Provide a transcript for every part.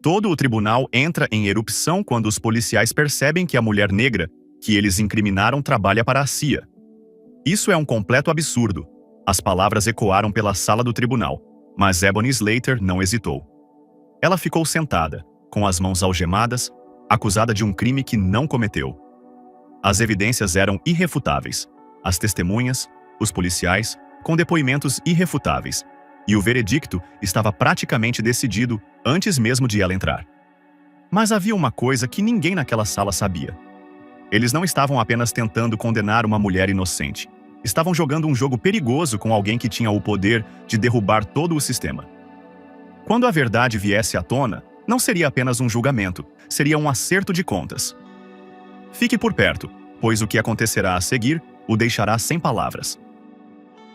Todo o tribunal entra em erupção quando os policiais percebem que a mulher negra, que eles incriminaram, trabalha para a CIA. Isso é um completo absurdo. As palavras ecoaram pela sala do tribunal, mas Ebony Slater não hesitou. Ela ficou sentada, com as mãos algemadas, acusada de um crime que não cometeu. As evidências eram irrefutáveis. As testemunhas, os policiais, com depoimentos irrefutáveis. E o veredicto estava praticamente decidido antes mesmo de ela entrar. Mas havia uma coisa que ninguém naquela sala sabia. Eles não estavam apenas tentando condenar uma mulher inocente. Estavam jogando um jogo perigoso com alguém que tinha o poder de derrubar todo o sistema. Quando a verdade viesse à tona, não seria apenas um julgamento, seria um acerto de contas. Fique por perto, pois o que acontecerá a seguir o deixará sem palavras.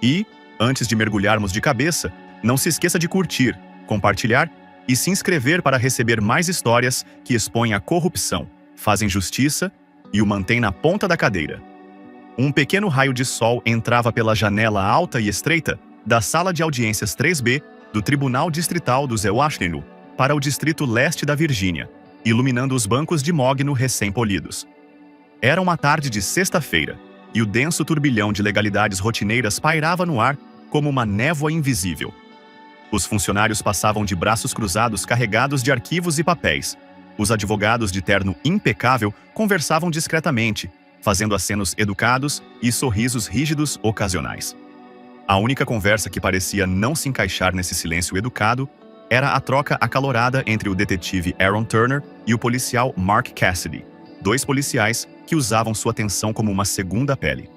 E, antes de mergulharmos de cabeça, não se esqueça de curtir, compartilhar e se inscrever para receber mais histórias que expõem a corrupção, fazem justiça e o mantêm na ponta da cadeira. Um pequeno raio de sol entrava pela janela alta e estreita da sala de audiências 3B do Tribunal Distrital do Zewaschenu para o Distrito Leste da Virgínia, iluminando os bancos de mogno recém-polidos. Era uma tarde de sexta-feira, e o denso turbilhão de legalidades rotineiras pairava no ar como uma névoa invisível. Os funcionários passavam de braços cruzados carregados de arquivos e papéis. Os advogados de terno impecável conversavam discretamente, fazendo acenos educados e sorrisos rígidos ocasionais. A única conversa que parecia não se encaixar nesse silêncio educado era a troca acalorada entre o detetive Aaron Turner e o policial Mark Cassidy, dois policiais que usavam sua atenção como uma segunda pele.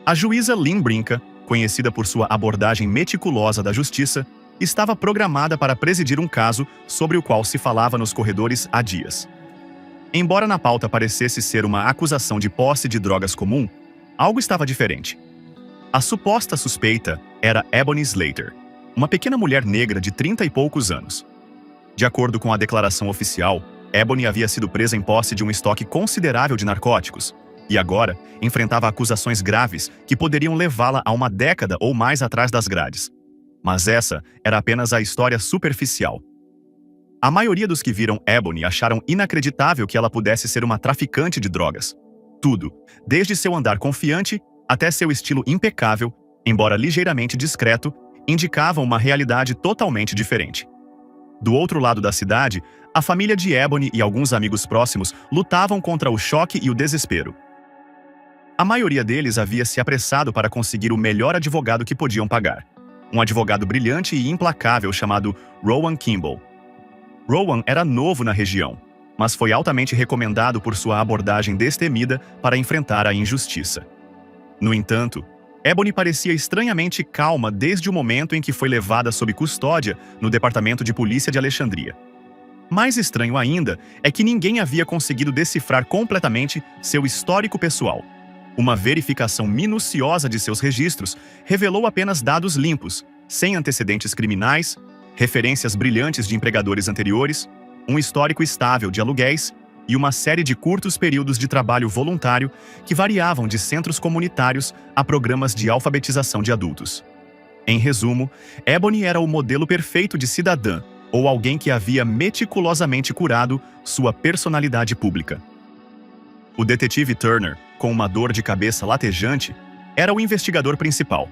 A juíza Lynn Brinca, conhecida por sua abordagem meticulosa da justiça, estava programada para presidir um caso sobre o qual se falava nos corredores há dias. Embora na pauta parecesse ser uma acusação de posse de drogas comum, algo estava diferente. A suposta suspeita era Ebony Slater, uma pequena mulher negra de 30 e poucos anos. De acordo com a declaração oficial, Ebony havia sido presa em posse de um estoque considerável de narcóticos e agora enfrentava acusações graves que poderiam levá-la a uma década ou mais atrás das grades. Mas essa era apenas a história superficial. A maioria dos que viram Ebony acharam inacreditável que ela pudesse ser uma traficante de drogas. Tudo, desde seu andar confiante até seu estilo impecável, embora ligeiramente discreto, indicavam uma realidade totalmente diferente. Do outro lado da cidade, a família de Ebony e alguns amigos próximos lutavam contra o choque e o desespero. A maioria deles havia se apressado para conseguir o melhor advogado que podiam pagar. Um advogado brilhante e implacável chamado Rowan Kimball. Rowan era novo na região, mas foi altamente recomendado por sua abordagem destemida para enfrentar a injustiça. No entanto, Ebony parecia estranhamente calma desde o momento em que foi levada sob custódia no Departamento de Polícia de Alexandria. Mais estranho ainda é que ninguém havia conseguido decifrar completamente seu histórico pessoal. Uma verificação minuciosa de seus registros revelou apenas dados limpos, sem antecedentes criminais, referências brilhantes de empregadores anteriores, um histórico estável de aluguéis e uma série de curtos períodos de trabalho voluntário que variavam de centros comunitários a programas de alfabetização de adultos. Em resumo, Ebony era o modelo perfeito de cidadã, ou alguém que havia meticulosamente curado sua personalidade pública. O detetive Turner, com uma dor de cabeça latejante, era o investigador principal.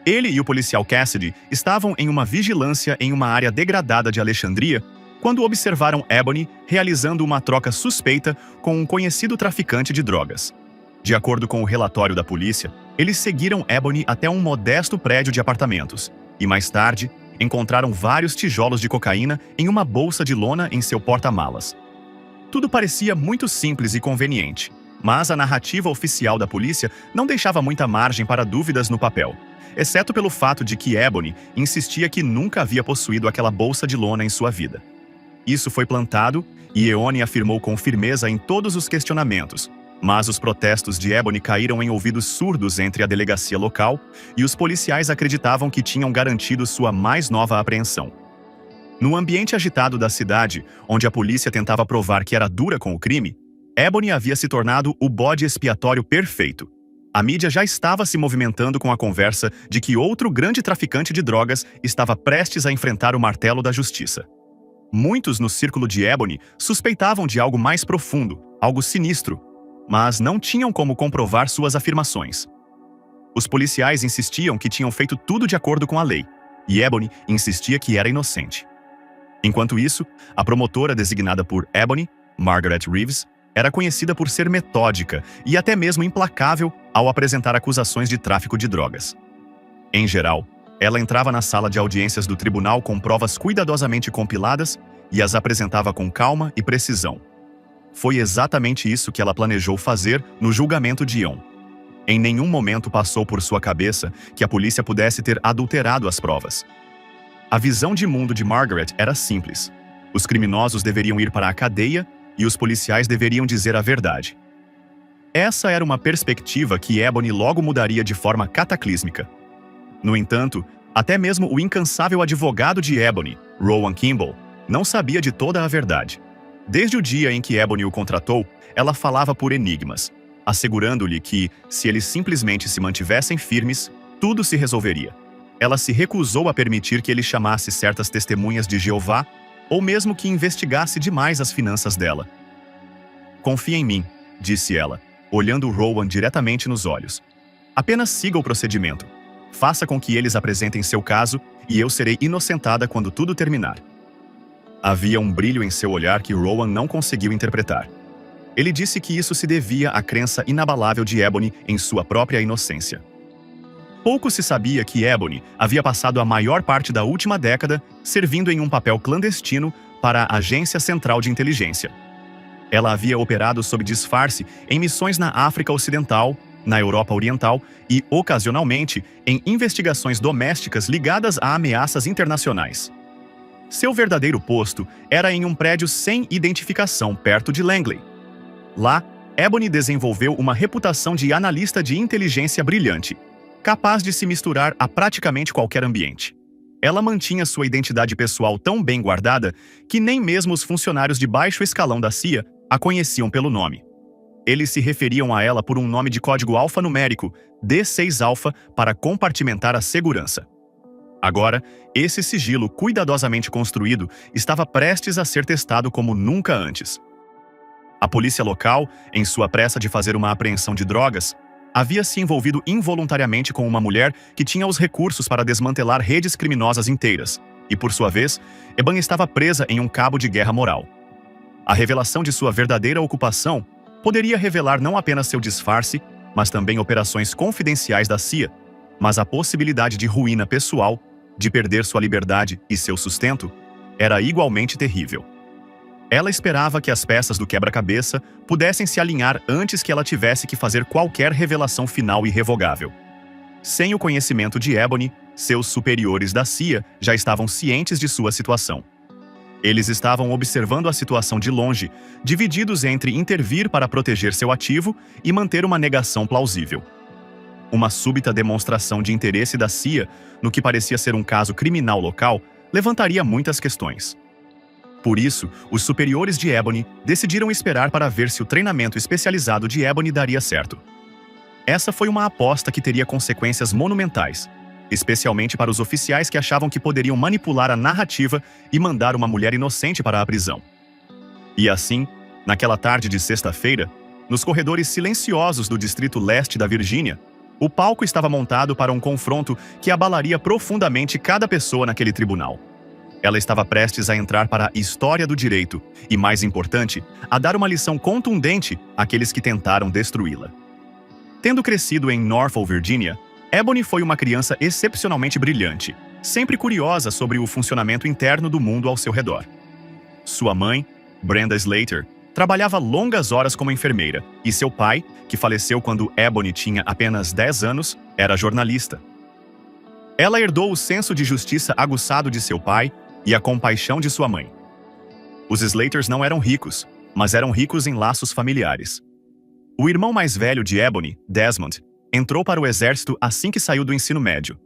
Ele e o policial Cassidy estavam em uma vigilância em uma área degradada de Alexandria quando observaram Ebony realizando uma troca suspeita com um conhecido traficante de drogas. De acordo com o relatório da polícia, eles seguiram Ebony até um modesto prédio de apartamentos e, mais tarde, encontraram vários tijolos de cocaína em uma bolsa de lona em seu porta-malas. Tudo parecia muito simples e conveniente, mas a narrativa oficial da polícia não deixava muita margem para dúvidas no papel, exceto pelo fato de que Ebony insistia que nunca havia possuído aquela bolsa de lona em sua vida. Isso foi plantado e Eone afirmou com firmeza em todos os questionamentos, mas os protestos de Ebony caíram em ouvidos surdos entre a delegacia local e os policiais acreditavam que tinham garantido sua mais nova apreensão. No ambiente agitado da cidade, onde a polícia tentava provar que era dura com o crime, Ebony havia se tornado o bode expiatório perfeito. A mídia já estava se movimentando com a conversa de que outro grande traficante de drogas estava prestes a enfrentar o martelo da justiça. Muitos no círculo de Ebony suspeitavam de algo mais profundo, algo sinistro, mas não tinham como comprovar suas afirmações. Os policiais insistiam que tinham feito tudo de acordo com a lei, e Ebony insistia que era inocente. Enquanto isso, a promotora designada por Ebony, Margaret Reeves, era conhecida por ser metódica e até mesmo implacável ao apresentar acusações de tráfico de drogas. Em geral, ela entrava na sala de audiências do tribunal com provas cuidadosamente compiladas e as apresentava com calma e precisão. Foi exatamente isso que ela planejou fazer no julgamento de Ion. Em nenhum momento passou por sua cabeça que a polícia pudesse ter adulterado as provas. A visão de mundo de Margaret era simples. Os criminosos deveriam ir para a cadeia e os policiais deveriam dizer a verdade. Essa era uma perspectiva que Ebony logo mudaria de forma cataclísmica. No entanto, até mesmo o incansável advogado de Ebony, Rowan Kimball, não sabia de toda a verdade. Desde o dia em que Ebony o contratou, ela falava por enigmas, assegurando-lhe que, se eles simplesmente se mantivessem firmes, tudo se resolveria. Ela se recusou a permitir que ele chamasse certas testemunhas de Jeová, ou mesmo que investigasse demais as finanças dela. "Confie em mim", disse ela, olhando Rowan diretamente nos olhos. "Apenas siga o procedimento. Faça com que eles apresentem seu caso e eu serei inocentada quando tudo terminar." Havia um brilho em seu olhar que Rowan não conseguiu interpretar. Ele disse que isso se devia à crença inabalável de Ebony em sua própria inocência. Pouco se sabia que Ebony havia passado a maior parte da última década servindo em um papel clandestino para a Agência Central de Inteligência. Ela havia operado sob disfarce em missões na África Ocidental, na Europa Oriental e, ocasionalmente, em investigações domésticas ligadas a ameaças internacionais. Seu verdadeiro posto era em um prédio sem identificação perto de Langley. Lá, Ebony desenvolveu uma reputação de analista de inteligência brilhante, capaz de se misturar a praticamente qualquer ambiente. Ela mantinha sua identidade pessoal tão bem guardada que nem mesmo os funcionários de baixo escalão da CIA a conheciam pelo nome. Eles se referiam a ela por um nome de código alfanumérico, D6-alfa, para compartimentar a segurança. Agora, esse sigilo cuidadosamente construído estava prestes a ser testado como nunca antes. A polícia local, em sua pressa de fazer uma apreensão de drogas, havia se envolvido involuntariamente com uma mulher que tinha os recursos para desmantelar redes criminosas inteiras, e, por sua vez, Eban estava presa em um cabo de guerra moral. A revelação de sua verdadeira ocupação poderia revelar não apenas seu disfarce, mas também operações confidenciais da CIA, mas a possibilidade de ruína pessoal, de perder sua liberdade e seu sustento, era igualmente terrível. Ela esperava que as peças do quebra-cabeça pudessem se alinhar antes que ela tivesse que fazer qualquer revelação final irrevogável. Sem o conhecimento de Ebony, seus superiores da CIA já estavam cientes de sua situação. Eles estavam observando a situação de longe, divididos entre intervir para proteger seu ativo e manter uma negação plausível. Uma súbita demonstração de interesse da CIA no que parecia ser um caso criminal local levantaria muitas questões. Por isso, os superiores de Ebony decidiram esperar para ver se o treinamento especializado de Ebony daria certo. Essa foi uma aposta que teria consequências monumentais, especialmente para os oficiais que achavam que poderiam manipular a narrativa e mandar uma mulher inocente para a prisão. E assim, naquela tarde de sexta-feira, nos corredores silenciosos do distrito leste da Virgínia, o palco estava montado para um confronto que abalaria profundamente cada pessoa naquele tribunal. Ela estava prestes a entrar para a história do direito e, mais importante, a dar uma lição contundente àqueles que tentaram destruí-la. Tendo crescido em Norfolk, Virgínia, Ebony foi uma criança excepcionalmente brilhante, sempre curiosa sobre o funcionamento interno do mundo ao seu redor. Sua mãe, Brenda Slater, trabalhava longas horas como enfermeira, e seu pai, que faleceu quando Ebony tinha apenas 10 anos, era jornalista. Ela herdou o senso de justiça aguçado de seu pai e a compaixão de sua mãe. Os Slaters não eram ricos, mas eram ricos em laços familiares. O irmão mais velho de Ebony, Desmond, entrou para o exército assim que saiu do ensino médio.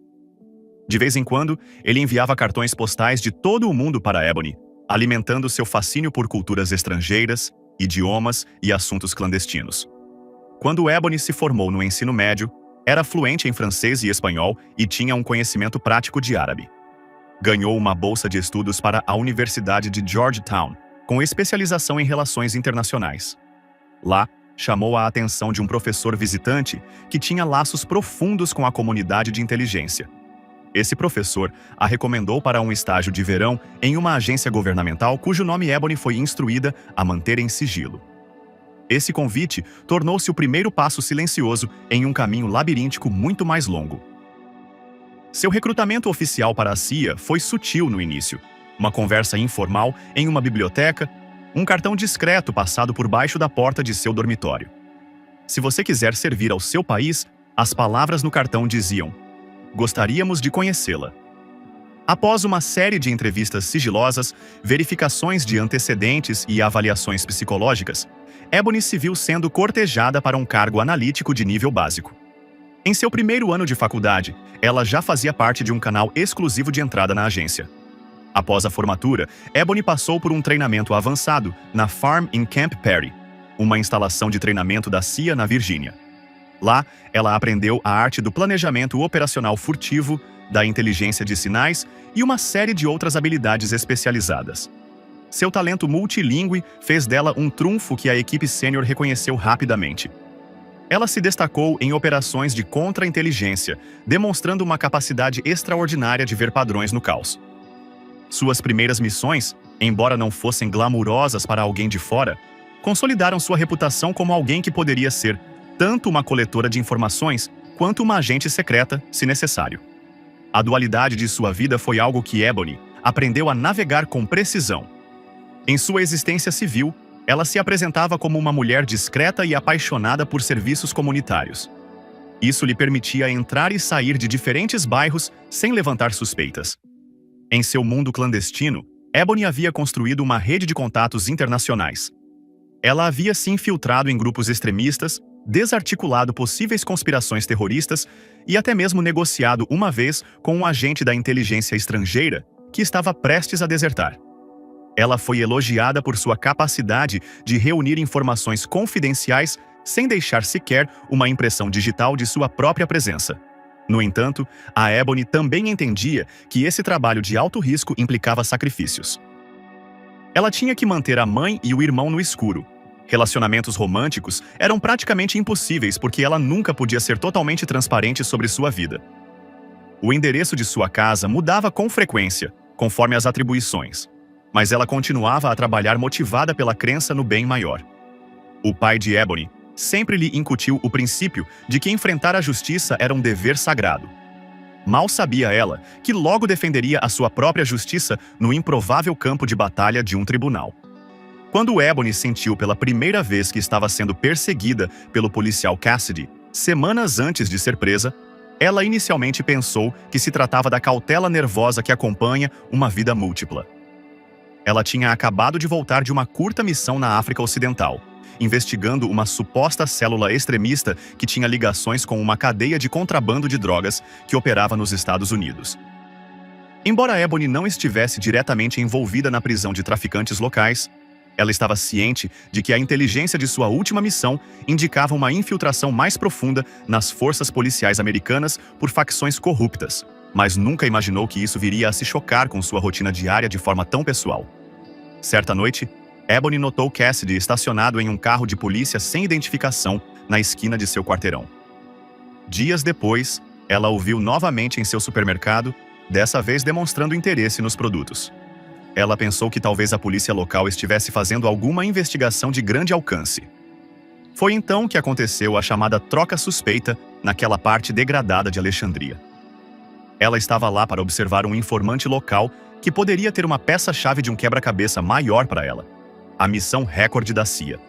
De vez em quando, ele enviava cartões postais de todo o mundo para Ebony, alimentando seu fascínio por culturas estrangeiras, idiomas e assuntos clandestinos. Quando Ebony se formou no ensino médio, era fluente em francês e espanhol e tinha um conhecimento prático de árabe. Ganhou uma bolsa de estudos para a Universidade de Georgetown, com especialização em relações internacionais. Lá, chamou a atenção de um professor visitante que tinha laços profundos com a comunidade de inteligência. Esse professor a recomendou para um estágio de verão em uma agência governamental cujo nome Ebony foi instruída a manter em sigilo. Esse convite tornou-se o primeiro passo silencioso em um caminho labiríntico muito mais longo. Seu recrutamento oficial para a CIA foi sutil no início. Uma conversa informal em uma biblioteca, um cartão discreto passado por baixo da porta de seu dormitório. Se você quiser servir ao seu país, as palavras no cartão diziam: "Gostaríamos de conhecê-la." Após uma série de entrevistas sigilosas, verificações de antecedentes e avaliações psicológicas, Ebony se viu sendo cortejada para um cargo analítico de nível básico. Em seu primeiro ano de faculdade, ela já fazia parte de um canal exclusivo de entrada na agência. Após a formatura, Ebony passou por um treinamento avançado na Farm in Camp Perry, uma instalação de treinamento da CIA na Virgínia. Lá, ela aprendeu a arte do planejamento operacional furtivo, da inteligência de sinais e uma série de outras habilidades especializadas. Seu talento multilingüe fez dela um trunfo que a equipe sênior reconheceu rapidamente. Ela se destacou em operações de contra-inteligência, demonstrando uma capacidade extraordinária de ver padrões no caos. Suas primeiras missões, embora não fossem glamourosas para alguém de fora, consolidaram sua reputação como alguém que poderia ser tanto uma coletora de informações quanto uma agente secreta, se necessário. A dualidade de sua vida foi algo que Ebony aprendeu a navegar com precisão. Em sua existência civil, ela se apresentava como uma mulher discreta e apaixonada por serviços comunitários. Isso lhe permitia entrar e sair de diferentes bairros sem levantar suspeitas. Em seu mundo clandestino, Ebony havia construído uma rede de contatos internacionais. Ela havia se infiltrado em grupos extremistas, desarticulado possíveis conspirações terroristas e até mesmo negociado uma vez com um agente da inteligência estrangeira que estava prestes a desertar. Ela foi elogiada por sua capacidade de reunir informações confidenciais sem deixar sequer uma impressão digital de sua própria presença. No entanto, a Ebony também entendia que esse trabalho de alto risco implicava sacrifícios. Ela tinha que manter a mãe e o irmão no escuro. Relacionamentos românticos eram praticamente impossíveis porque ela nunca podia ser totalmente transparente sobre sua vida. O endereço de sua casa mudava com frequência, conforme as atribuições, mas ela continuava a trabalhar motivada pela crença no bem maior. O pai de Ebony sempre lhe incutiu o princípio de que enfrentar a justiça era um dever sagrado. Mal sabia ela que logo defenderia a sua própria justiça no improvável campo de batalha de um tribunal. Quando Ebony sentiu pela primeira vez que estava sendo perseguida pelo policial Cassidy, semanas antes de ser presa, ela inicialmente pensou que se tratava da cautela nervosa que acompanha uma vida múltipla. Ela tinha acabado de voltar de uma curta missão na África Ocidental, investigando uma suposta célula extremista que tinha ligações com uma cadeia de contrabando de drogas que operava nos Estados Unidos. Embora Ebony não estivesse diretamente envolvida na prisão de traficantes locais, ela estava ciente de que a inteligência de sua última missão indicava uma infiltração mais profunda nas forças policiais americanas por facções corruptas, mas nunca imaginou que isso viria a se chocar com sua rotina diária de forma tão pessoal. Certa noite, Ebony notou Cassidy estacionado em um carro de polícia sem identificação na esquina de seu quarteirão. Dias depois, ela o viu novamente em seu supermercado, dessa vez demonstrando interesse nos produtos. Ela pensou que talvez a polícia local estivesse fazendo alguma investigação de grande alcance. Foi então que aconteceu a chamada troca suspeita naquela parte degradada de Alexandria. Ela estava lá para observar um informante local que poderia ter uma peça-chave de um quebra-cabeça maior para ela: a missão recorde da CIA.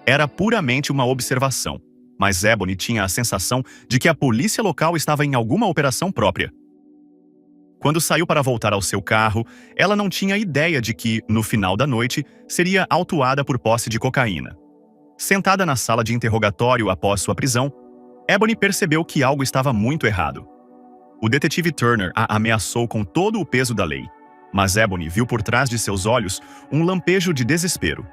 Era puramente uma observação, mas Ebony tinha a sensação de que a polícia local estava em alguma operação própria. Quando saiu para voltar ao seu carro, ela não tinha ideia de que, no final da noite, seria autuada por posse de cocaína. Sentada na sala de interrogatório após sua prisão, Ebony percebeu que algo estava muito errado. O detetive Turner a ameaçou com todo o peso da lei, mas Ebony viu por trás de seus olhos um lampejo de desespero.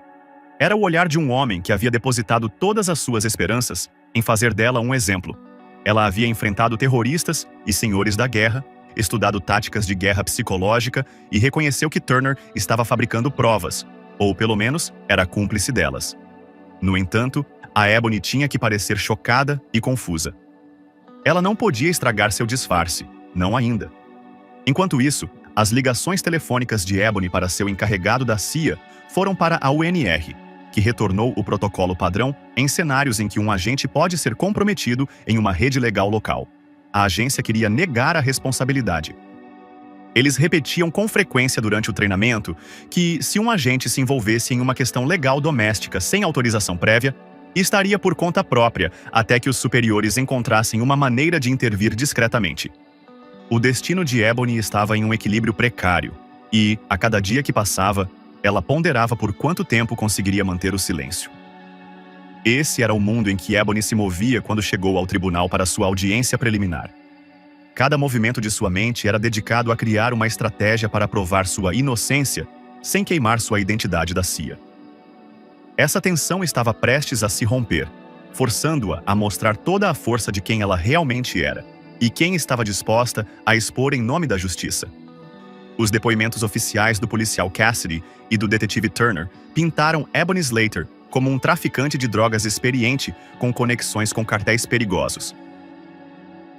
Era o olhar de um homem que havia depositado todas as suas esperanças em fazer dela um exemplo. Ela havia enfrentado terroristas e senhores da guerra, estudado táticas de guerra psicológica e reconheceu que Turner estava fabricando provas, ou pelo menos era cúmplice delas. No entanto, a Ebony tinha que parecer chocada e confusa. Ela não podia estragar seu disfarce, não ainda. Enquanto isso, as ligações telefônicas de Ebony para seu encarregado da CIA foram para a UNR, que retornou o protocolo padrão em cenários em que um agente pode ser comprometido em uma rede legal local. A agência queria negar a responsabilidade. Eles repetiam com frequência durante o treinamento que, se um agente se envolvesse em uma questão legal doméstica sem autorização prévia, estaria por conta própria até que os superiores encontrassem uma maneira de intervir discretamente. O destino de Ebony estava em um equilíbrio precário e, a cada dia que passava, ela ponderava por quanto tempo conseguiria manter o silêncio. Esse era o mundo em que Ebony se movia quando chegou ao tribunal para sua audiência preliminar. Cada movimento de sua mente era dedicado a criar uma estratégia para provar sua inocência sem queimar sua identidade da CIA. Essa tensão estava prestes a se romper, forçando-a a mostrar toda a força de quem ela realmente era e quem estava disposta a expor em nome da justiça. Os depoimentos oficiais do policial Cassidy e do detetive Turner pintaram Ebony Slater como um traficante de drogas experiente com conexões com cartéis perigosos.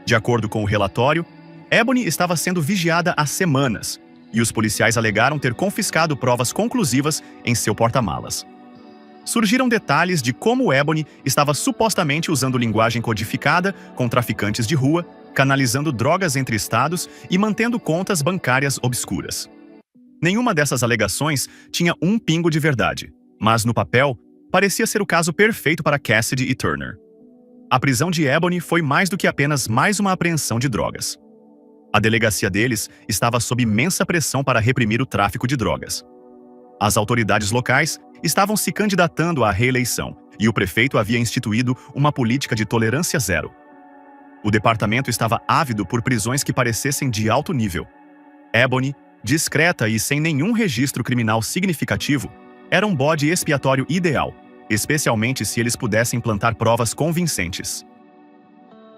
De acordo com o relatório, Ebony estava sendo vigiada há semanas e os policiais alegaram ter confiscado provas conclusivas em seu porta-malas. Surgiram detalhes de como Ebony estava supostamente usando linguagem codificada com traficantes de rua, canalizando drogas entre estados e mantendo contas bancárias obscuras. Nenhuma dessas alegações tinha um pingo de verdade, mas no papel, parecia ser o caso perfeito para Cassidy e Turner. A prisão de Ebony foi mais do que apenas mais uma apreensão de drogas. A delegacia deles estava sob imensa pressão para reprimir o tráfico de drogas. As autoridades locais estavam se candidatando à reeleição e o prefeito havia instituído uma política de tolerância zero. O departamento estava ávido por prisões que parecessem de alto nível. Ebony, discreta e sem nenhum registro criminal significativo, era um bode expiatório ideal, especialmente se eles pudessem plantar provas convincentes.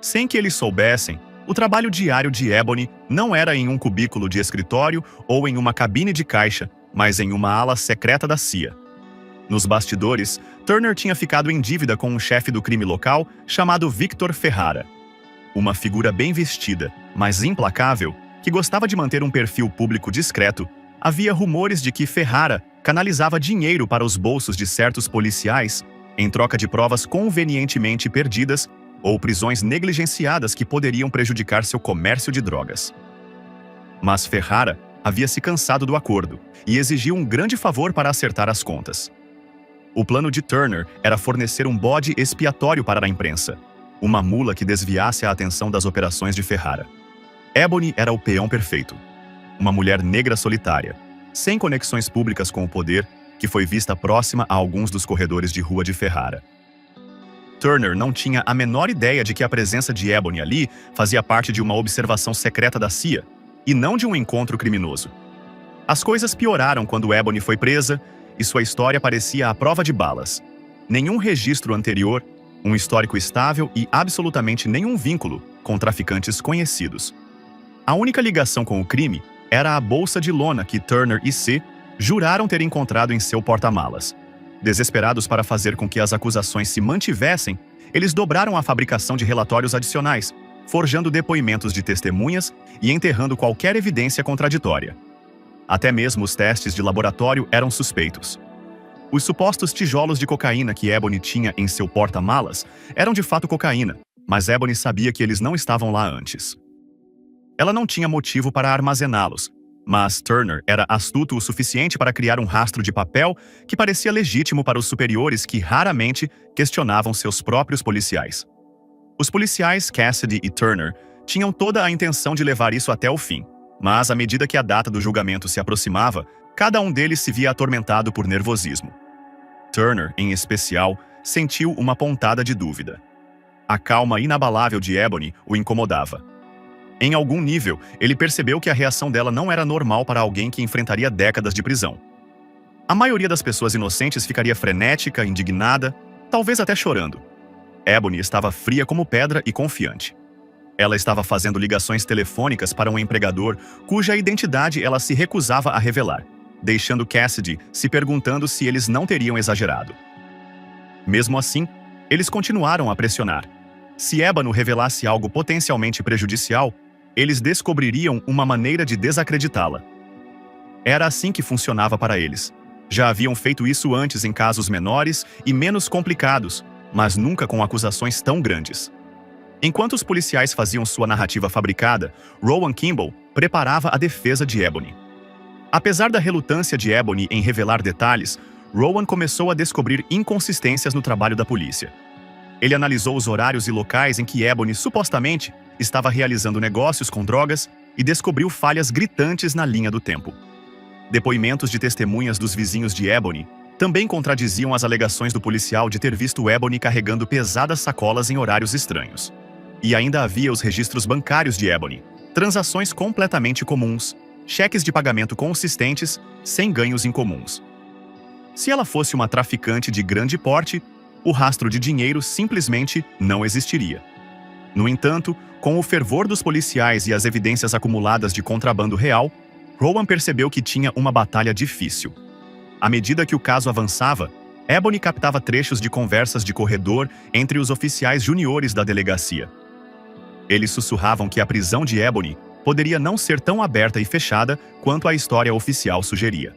Sem que eles soubessem, o trabalho diário de Ebony não era em um cubículo de escritório ou em uma cabine de caixa, mas em uma ala secreta da CIA. Nos bastidores, Turner tinha ficado em dívida com um chefe do crime local chamado Victor Ferrara. Uma figura bem vestida, mas implacável, que gostava de manter um perfil público discreto. Havia rumores de que Ferrara canalizava dinheiro para os bolsos de certos policiais em troca de provas convenientemente perdidas ou prisões negligenciadas que poderiam prejudicar seu comércio de drogas. Mas Ferrara havia se cansado do acordo e exigiu um grande favor para acertar as contas. O plano de Turner era fornecer um bode expiatório para a imprensa, uma mula que desviasse a atenção das operações de Ferrara. Ebony era o peão perfeito. Uma mulher negra solitária, sem conexões públicas com o poder, que foi vista próxima a alguns dos corredores de rua de Ferrara. Turner não tinha a menor ideia de que a presença de Ebony ali fazia parte de uma observação secreta da CIA, e não de um encontro criminoso. As coisas pioraram quando Ebony foi presa, e sua história parecia à prova de balas. Nenhum registro anterior, um histórico estável e absolutamente nenhum vínculo com traficantes conhecidos. A única ligação com o crime era a bolsa de lona que Turner e C juraram ter encontrado em seu porta-malas. Desesperados para fazer com que as acusações se mantivessem, eles dobraram a fabricação de relatórios adicionais, forjando depoimentos de testemunhas e enterrando qualquer evidência contraditória. Até mesmo os testes de laboratório eram suspeitos. Os supostos tijolos de cocaína que Ebony tinha em seu porta-malas eram de fato cocaína, mas Ebony sabia que eles não estavam lá antes. Ela não tinha motivo para armazená-los, mas Turner era astuto o suficiente para criar um rastro de papel que parecia legítimo para os superiores que raramente questionavam seus próprios policiais. Os policiais Cassidy e Turner tinham toda a intenção de levar isso até o fim, mas à medida que a data do julgamento se aproximava, cada um deles se via atormentado por nervosismo. Turner, em especial, sentiu uma pontada de dúvida. A calma inabalável de Ebony o incomodava. Em algum nível, ele percebeu que a reação dela não era normal para alguém que enfrentaria décadas de prisão. A maioria das pessoas inocentes ficaria frenética, indignada, talvez até chorando. Ebony estava fria como pedra e confiante. Ela estava fazendo ligações telefônicas para um empregador cuja identidade ela se recusava a revelar, deixando Cassidy se perguntando se eles não teriam exagerado. Mesmo assim, eles continuaram a pressionar. Se Ébano revelasse algo potencialmente prejudicial, eles descobririam uma maneira de desacreditá-la. Era assim que funcionava para eles. Já haviam feito isso antes em casos menores e menos complicados, mas nunca com acusações tão grandes. Enquanto os policiais faziam sua narrativa fabricada, Rowan Kimball preparava a defesa de Ebony. Apesar da relutância de Ebony em revelar detalhes, Rowan começou a descobrir inconsistências no trabalho da polícia. Ele analisou os horários e locais em que Ebony supostamente estava realizando negócios com drogas e descobriu falhas gritantes na linha do tempo. Depoimentos de testemunhas dos vizinhos de Ebony também contradiziam as alegações do policial de ter visto Ebony carregando pesadas sacolas em horários estranhos. E ainda havia os registros bancários de Ebony, transações completamente comuns, cheques de pagamento consistentes, sem ganhos incomuns. Se ela fosse uma traficante de grande porte, o rastro de dinheiro simplesmente não existiria. No entanto, com o fervor dos policiais e as evidências acumuladas de contrabando real, Rowan percebeu que tinha uma batalha difícil. À medida que o caso avançava, Ebony captava trechos de conversas de corredor entre os oficiais juniores da delegacia. Eles sussurravam que a prisão de Ebony poderia não ser tão aberta e fechada quanto a história oficial sugeria.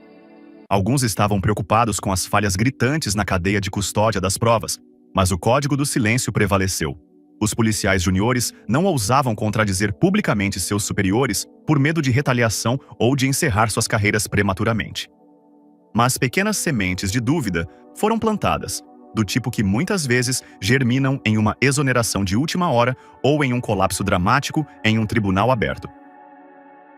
Alguns estavam preocupados com as falhas gritantes na cadeia de custódia das provas, mas o código do silêncio prevaleceu. Os policiais juniores não ousavam contradizer publicamente seus superiores por medo de retaliação ou de encerrar suas carreiras prematuramente. Mas pequenas sementes de dúvida foram plantadas, do tipo que muitas vezes germinam em uma exoneração de última hora ou em um colapso dramático em um tribunal aberto.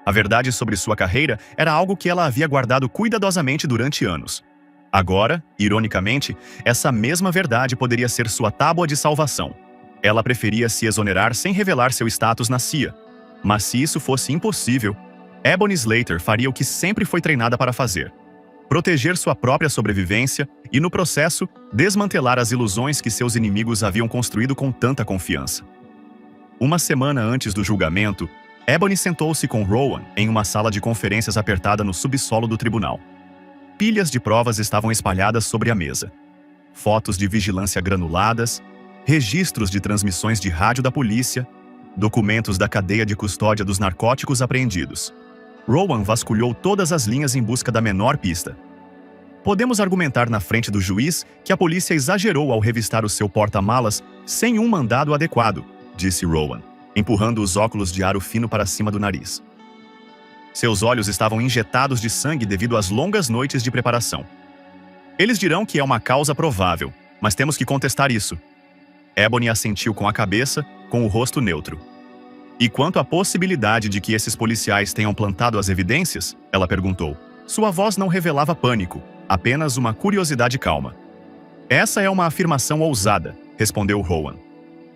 A verdade sobre sua carreira era algo que ela havia guardado cuidadosamente durante anos. Agora, ironicamente, essa mesma verdade poderia ser sua tábua de salvação. Ela preferia se exonerar sem revelar seu status na CIA. Mas se isso fosse impossível, Ebony Slater faria o que sempre foi treinada para fazer: proteger sua própria sobrevivência e, no processo, desmantelar as ilusões que seus inimigos haviam construído com tanta confiança. Uma semana antes do julgamento, Ebony sentou-se com Rowan em uma sala de conferências apertada no subsolo do tribunal. Pilhas de provas estavam espalhadas sobre a mesa. Fotos de vigilância granuladas, registros de transmissões de rádio da polícia, documentos da cadeia de custódia dos narcóticos apreendidos. Rowan vasculhou todas as linhas em busca da menor pista. Podemos argumentar na frente do juiz que a polícia exagerou ao revistar o seu porta-malas sem um mandado adequado, disse Rowan, empurrando os óculos de aro fino para cima do nariz. Seus olhos estavam injetados de sangue devido às longas noites de preparação. Eles dirão que é uma causa provável, mas temos que contestar isso. Ebony assentiu com a cabeça, com o rosto neutro. E quanto à possibilidade de que esses policiais tenham plantado as evidências? Ela perguntou. Sua voz não revelava pânico, apenas uma curiosidade calma. Essa é uma afirmação ousada, respondeu Rowan.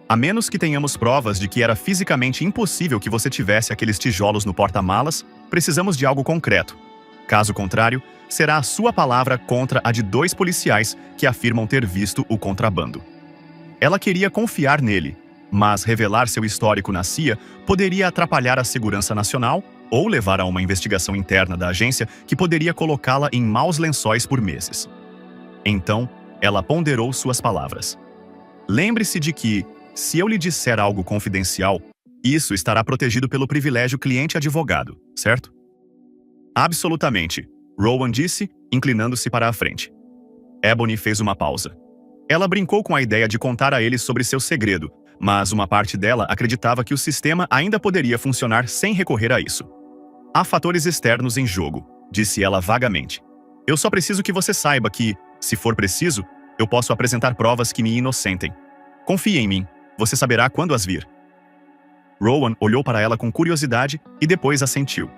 A menos que tenhamos provas de que era fisicamente impossível que você tivesse aqueles tijolos no porta-malas, precisamos de algo concreto. Caso contrário, será a sua palavra contra a de 2 policiais que afirmam ter visto o contrabando. Ela queria confiar nele, mas revelar seu histórico na CIA poderia atrapalhar a segurança nacional ou levar a uma investigação interna da agência que poderia colocá-la em maus lençóis por meses. Então, ela ponderou suas palavras. Lembre-se de que, se eu lhe disser algo confidencial, isso estará protegido pelo privilégio cliente-advogado, certo? Absolutamente, Rowan disse, inclinando-se para a frente. Ebony fez uma pausa. Ela brincou com a ideia de contar a ele sobre seu segredo, mas uma parte dela acreditava que o sistema ainda poderia funcionar sem recorrer a isso. Há fatores externos em jogo, disse ela vagamente. Eu só preciso que você saiba que, se for preciso, eu posso apresentar provas que me inocentem. Confie em mim, você saberá quando as vir. Rowan olhou para ela com curiosidade e depois assentiu.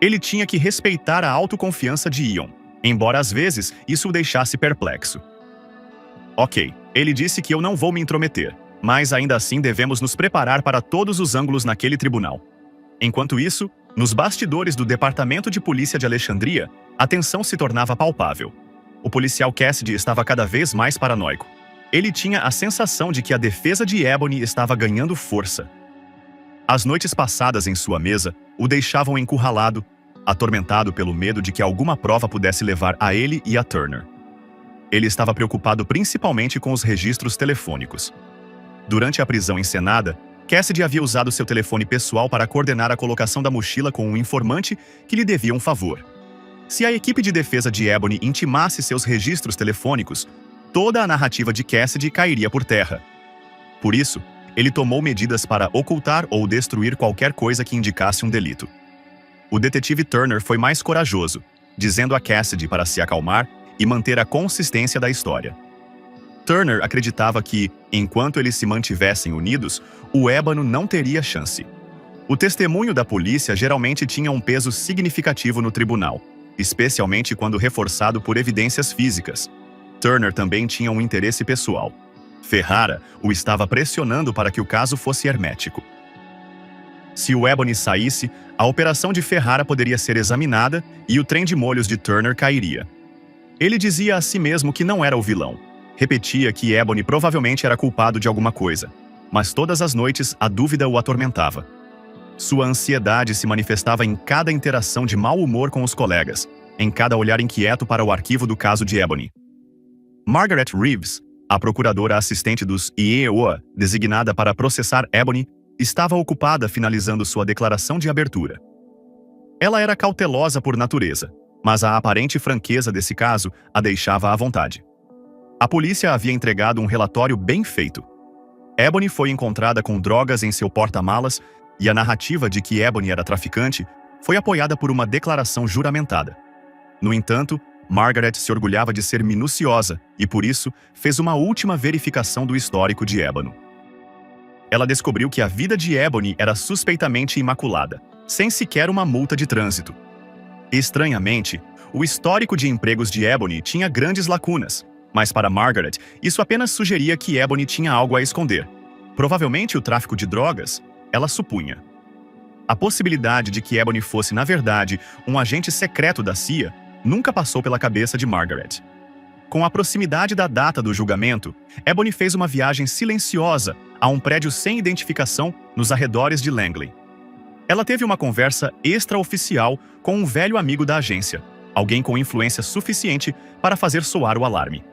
Ele tinha que respeitar a autoconfiança de Ion, embora às vezes isso o deixasse perplexo. Ok, ele disse que eu não vou me intrometer, mas ainda assim devemos nos preparar para todos os ângulos naquele tribunal. Enquanto isso, nos bastidores do Departamento de Polícia de Alexandria, a tensão se tornava palpável. O policial Cassidy estava cada vez mais paranoico. Ele tinha a sensação de que a defesa de Ebony estava ganhando força. As noites passadas em sua mesa o deixavam encurralado, atormentado pelo medo de que alguma prova pudesse levar a ele e a Turner. Ele estava preocupado principalmente com os registros telefônicos. Durante a prisão encenada, Cassidy havia usado seu telefone pessoal para coordenar a colocação da mochila com um informante que lhe devia um favor. Se a equipe de defesa de Ebony intimasse seus registros telefônicos, toda a narrativa de Cassidy cairia por terra. Por isso, ele tomou medidas para ocultar ou destruir qualquer coisa que indicasse um delito. O detetive Turner foi mais corajoso, dizendo a Cassidy para se acalmar e manter a consistência da história. Turner acreditava que, enquanto eles se mantivessem unidos, o ébano não teria chance. O testemunho da polícia geralmente tinha um peso significativo no tribunal, especialmente quando reforçado por evidências físicas. Turner também tinha um interesse pessoal. Ferrara o estava pressionando para que o caso fosse hermético. Se o Ebony saísse, a operação de Ferrara poderia ser examinada e o trem de molhos de Turner cairia. Ele dizia a si mesmo que não era o vilão. Repetia que Ebony provavelmente era culpado de alguma coisa, mas todas as noites a dúvida o atormentava. Sua ansiedade se manifestava em cada interação de mau humor com os colegas, em cada olhar inquieto para o arquivo do caso de Ebony. Margaret Reeves, a procuradora assistente dos IEOA, designada para processar Ebony, estava ocupada finalizando sua declaração de abertura. Ela era cautelosa por natureza, mas a aparente franqueza desse caso a deixava à vontade. A polícia havia entregado um relatório bem feito. Ebony foi encontrada com drogas em seu porta-malas e a narrativa de que Ebony era traficante foi apoiada por uma declaração juramentada. No entanto, Margaret se orgulhava de ser minuciosa e, por isso, fez uma última verificação do histórico de Ebony. Ela descobriu que a vida de Ebony era suspeitamente imaculada, sem sequer uma multa de trânsito. Estranhamente, o histórico de empregos de Ebony tinha grandes lacunas, mas para Margaret, isso apenas sugeria que Ebony tinha algo a esconder. Provavelmente o tráfico de drogas, ela supunha. A possibilidade de que Ebony fosse, na verdade, um agente secreto da CIA nunca passou pela cabeça de Margaret. Com a proximidade da data do julgamento, Ebony fez uma viagem silenciosa a um prédio sem identificação nos arredores de Langley. Ela teve uma conversa extraoficial com um velho amigo da agência, alguém com influência suficiente para fazer soar o alarme.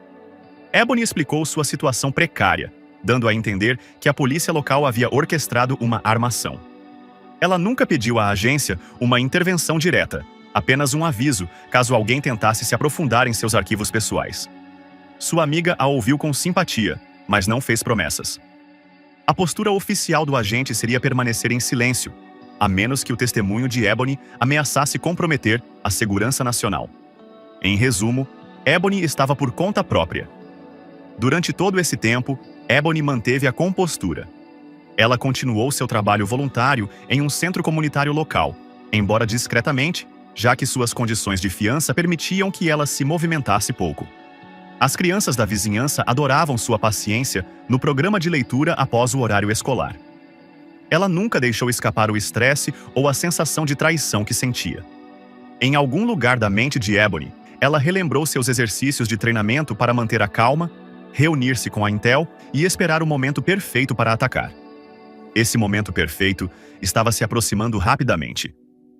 Ebony explicou sua situação precária, dando a entender que a polícia local havia orquestrado uma armação. Ela nunca pediu à agência uma intervenção direta, apenas um aviso caso alguém tentasse se aprofundar em seus arquivos pessoais. Sua amiga a ouviu com simpatia, mas não fez promessas. A postura oficial do agente seria permanecer em silêncio, a menos que o testemunho de Ebony ameaçasse comprometer a segurança nacional. Em resumo, Ebony estava por conta própria. Durante todo esse tempo, Ebony manteve a compostura. Ela continuou seu trabalho voluntário em um centro comunitário local, embora discretamente, já que suas condições de fiança permitiam que ela se movimentasse pouco. As crianças da vizinhança adoravam sua paciência no programa de leitura após o horário escolar. Ela nunca deixou escapar o estresse ou a sensação de traição que sentia. Em algum lugar da mente de Ebony, ela relembrou seus exercícios de treinamento para manter a calma, reunir-se com a Intel e esperar o momento perfeito para atacar. Esse momento perfeito estava se aproximando rapidamente.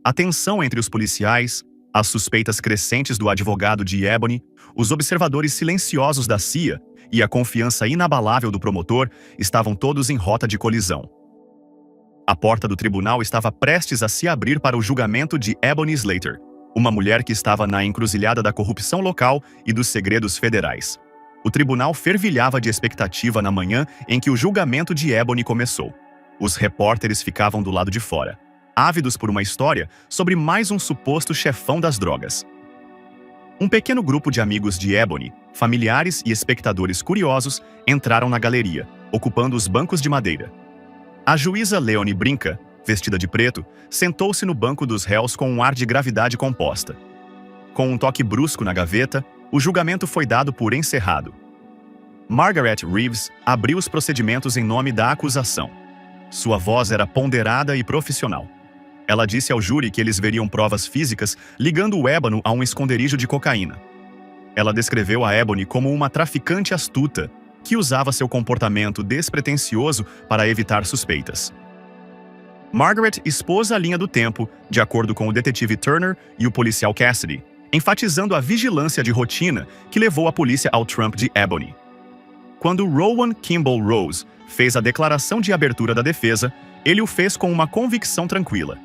A tensão entre os policiais, as suspeitas crescentes do advogado de Ebony, os observadores silenciosos da CIA e a confiança inabalável do promotor estavam todos em rota de colisão. A porta do tribunal estava prestes a se abrir para o julgamento de Ebony Slater, uma mulher que estava na encruzilhada da corrupção local e dos segredos federais. O tribunal fervilhava de expectativa na manhã em que o julgamento de Ebony começou. Os repórteres ficavam do lado de fora, ávidos por uma história sobre mais um suposto chefão das drogas. Um pequeno grupo de amigos de Ebony, familiares e espectadores curiosos, entraram na galeria, ocupando os bancos de madeira. A juíza Leone Brinca, vestida de preto, sentou-se no banco dos réus com um ar de gravidade composta. Com um toque brusco na gaveta, o julgamento foi dado por encerrado. Margaret Reeves abriu os procedimentos em nome da acusação. Sua voz era ponderada e profissional. Ela disse ao júri que eles veriam provas físicas ligando o ébano a um esconderijo de cocaína. Ela descreveu a Ebony como uma traficante astuta, que usava seu comportamento despretensioso para evitar suspeitas. Margaret expôs a linha do tempo, de acordo com o detetive Turner e o policial Cassidy, enfatizando a vigilância de rotina que levou a polícia ao Trump de Ebony. Quando Rowan Kimball Rose fez a declaração de abertura da defesa, ele o fez com uma convicção tranquila.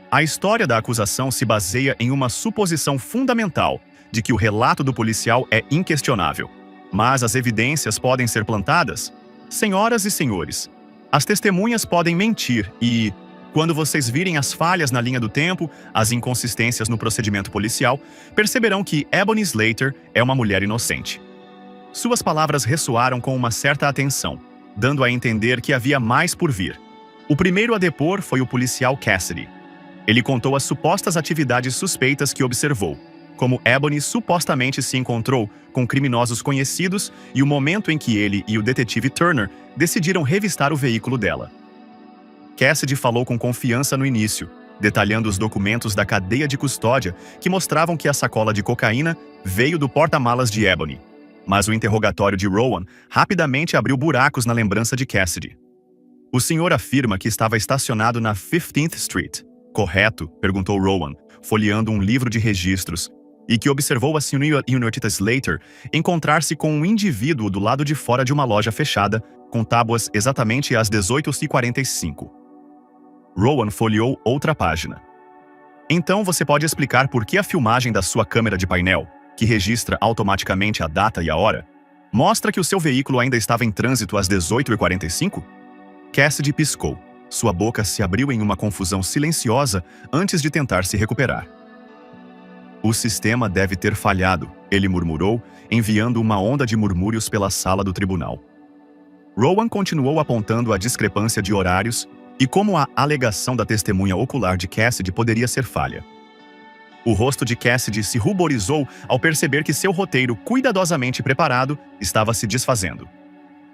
A história da acusação se baseia em uma suposição fundamental de que o relato do policial é inquestionável. Mas as evidências podem ser plantadas? Senhoras e senhores, as testemunhas podem mentir e, quando vocês virem as falhas na linha do tempo, as inconsistências no procedimento policial, perceberão que Ebony Slater é uma mulher inocente. Suas palavras ressoaram com uma certa atenção, dando a entender que havia mais por vir. O primeiro a depor foi o policial Cassidy. Ele contou as supostas atividades suspeitas que observou, como Ebony supostamente se encontrou com criminosos conhecidos e o momento em que ele e o detetive Turner decidiram revistar o veículo dela. Cassidy falou com confiança no início, detalhando os documentos da cadeia de custódia que mostravam que a sacola de cocaína veio do porta-malas de Ebony. Mas o interrogatório de Rowan rapidamente abriu buracos na lembrança de Cassidy. O senhor afirma que estava estacionado na 15th Street. Correto? Perguntou Rowan, folheando um livro de registros, e que observou a senhorita Slater encontrar-se com um indivíduo do lado de fora de uma loja fechada, com tábuas exatamente às 18h45. Rowan folheou outra página. Então você pode explicar por que a filmagem da sua câmera de painel, que registra automaticamente a data e a hora, mostra que o seu veículo ainda estava em trânsito às 18h45? Cassidy piscou. Sua boca se abriu em uma confusão silenciosa antes de tentar se recuperar. O sistema deve ter falhado, ele murmurou, enviando uma onda de murmúrios pela sala do tribunal. Rowan continuou apontando a discrepância de horários e como a alegação da testemunha ocular de Cassidy poderia ser falha. O rosto de Cassidy se ruborizou ao perceber que seu roteiro, cuidadosamente preparado, estava se desfazendo.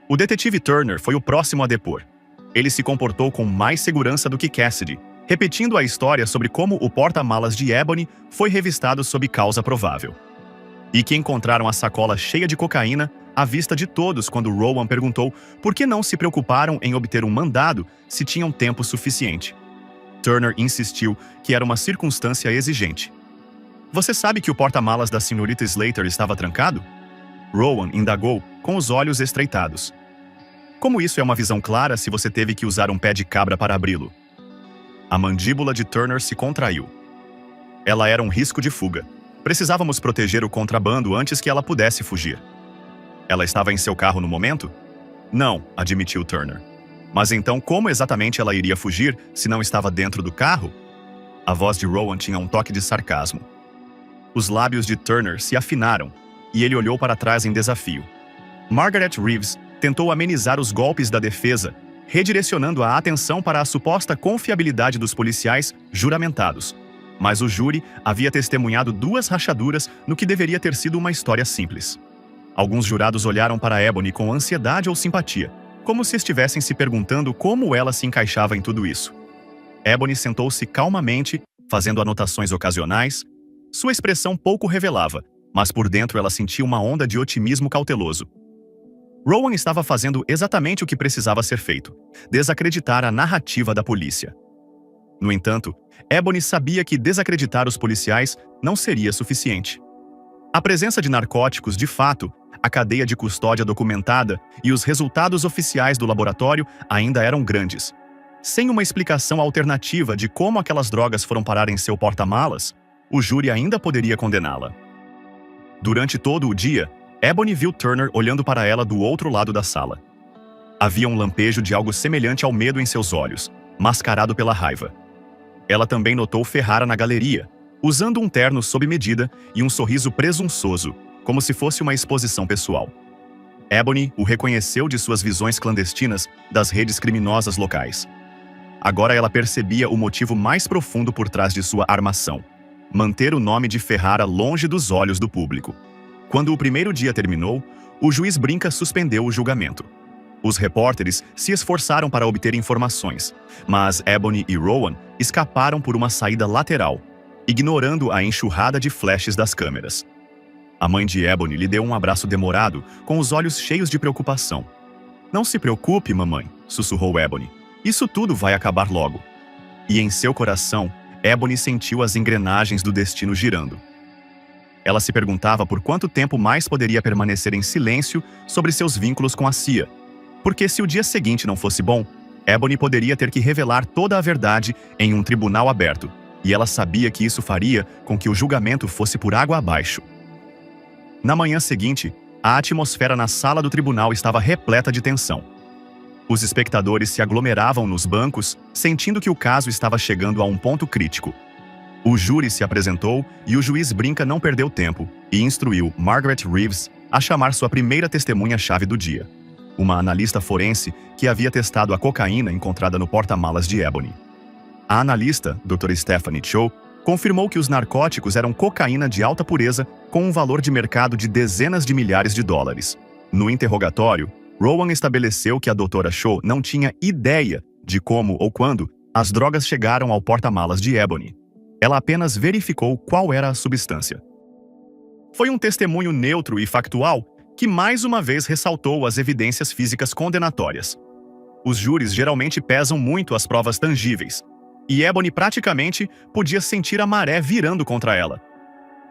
O detetive Turner foi o próximo a depor. Ele se comportou com mais segurança do que Cassidy, repetindo a história sobre como o porta-malas de Ebony foi revistado sob causa provável. E que encontraram a sacola cheia de cocaína à vista de todos quando Rowan perguntou por que não se preocuparam em obter um mandado se tinham tempo suficiente. Turner insistiu que era uma circunstância exigente. Você sabe que o porta-malas da senhorita Slater estava trancado? Rowan indagou, com os olhos estreitados. Como isso é uma visão clara se você teve que usar um pé de cabra para abri-lo? A mandíbula de Turner se contraiu. Ela era um risco de fuga. Precisávamos proteger o contrabando antes que ela pudesse fugir. Ela estava em seu carro no momento? Não, admitiu Turner. Mas então como exatamente ela iria fugir se não estava dentro do carro? A voz de Rowan tinha um toque de sarcasmo. Os lábios de Turner se afinaram e ele olhou para trás em desafio. Margaret Reeves tentou amenizar os golpes da defesa, redirecionando a atenção para a suposta confiabilidade dos policiais juramentados. Mas o júri havia testemunhado 2 rachaduras no que deveria ter sido uma história simples. Alguns jurados olharam para Ebony com ansiedade ou simpatia, como se estivessem se perguntando como ela se encaixava em tudo isso. Ebony sentou-se calmamente, fazendo anotações ocasionais. Sua expressão pouco revelava, mas por dentro ela sentia uma onda de otimismo cauteloso. Rowan estava fazendo exatamente o que precisava ser feito: desacreditar a narrativa da polícia. No entanto, Ebony sabia que desacreditar os policiais não seria suficiente. A presença de narcóticos, de fato, a cadeia de custódia documentada e os resultados oficiais do laboratório ainda eram grandes. Sem uma explicação alternativa de como aquelas drogas foram parar em seu porta-malas, o júri ainda poderia condená-la. Durante todo o dia, Ebony viu Turner olhando para ela do outro lado da sala. Havia um lampejo de algo semelhante ao medo em seus olhos, mascarado pela raiva. Ela também notou Ferrara na galeria, usando um terno sob medida e um sorriso presunçoso, como se fosse uma exposição pessoal. Ebony o reconheceu de suas visões clandestinas das redes criminosas locais. Agora ela percebia o motivo mais profundo por trás de sua armação: manter o nome de Ferrara longe dos olhos do público. Quando o primeiro dia terminou, o juiz Brinca suspendeu o julgamento. Os repórteres se esforçaram para obter informações, mas Ebony e Rowan escaparam por uma saída lateral, ignorando a enxurrada de flashes das câmeras. A mãe de Ebony lhe deu um abraço demorado, com os olhos cheios de preocupação. "Não se preocupe, mamãe", sussurrou Ebony. Isso tudo vai acabar logo. E em seu coração, Ebony sentiu as engrenagens do destino girando. Ela se perguntava por quanto tempo mais poderia permanecer em silêncio sobre seus vínculos com a CIA. Porque se o dia seguinte não fosse bom, Ebony poderia ter que revelar toda a verdade em um tribunal aberto, e ela sabia que isso faria com que o julgamento fosse por água abaixo. Na manhã seguinte, a atmosfera na sala do tribunal estava repleta de tensão. Os espectadores se aglomeravam nos bancos, sentindo que o caso estava chegando a um ponto crítico. O júri se apresentou e o juiz Brinca não perdeu tempo e instruiu Margaret Reeves a chamar sua primeira testemunha-chave do dia, uma analista forense que havia testado a cocaína encontrada no porta-malas de Ebony. A analista, Dra. Stephanie Cho, confirmou que os narcóticos eram cocaína de alta pureza com um valor de mercado de dezenas de milhares de dólares. No interrogatório, Rowan estabeleceu que a Dra. Cho não tinha ideia de como ou quando as drogas chegaram ao porta-malas de Ebony. Ela apenas verificou qual era a substância. Foi um testemunho neutro e factual que mais uma vez ressaltou as evidências físicas condenatórias. Os júris geralmente pesam muito as provas tangíveis, e Ebony praticamente podia sentir a maré virando contra ela.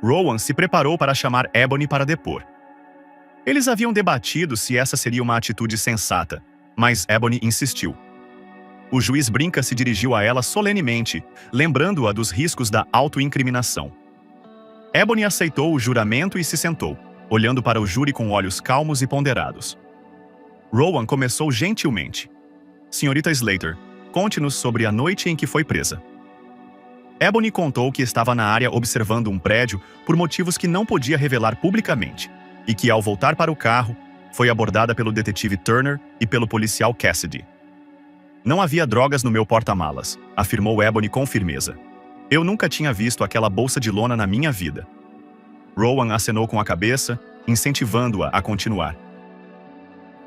Rowan se preparou para chamar Ebony para depor. Eles haviam debatido se essa seria uma atitude sensata, mas Ebony insistiu. O juiz Brinca se dirigiu a ela solenemente, lembrando-a dos riscos da autoincriminação. Ebony aceitou o juramento e se sentou, olhando para o júri com olhos calmos e ponderados. Rowan começou gentilmente. Senhorita Slater, conte-nos sobre a noite em que foi presa. Ebony contou que estava na área observando um prédio por motivos que não podia revelar publicamente, e que, ao voltar para o carro, foi abordada pelo detetive Turner e pelo policial Cassidy. Não havia drogas no meu porta-malas, afirmou Ebony com firmeza. Eu nunca tinha visto aquela bolsa de lona na minha vida. Rowan acenou com a cabeça, incentivando-a a continuar.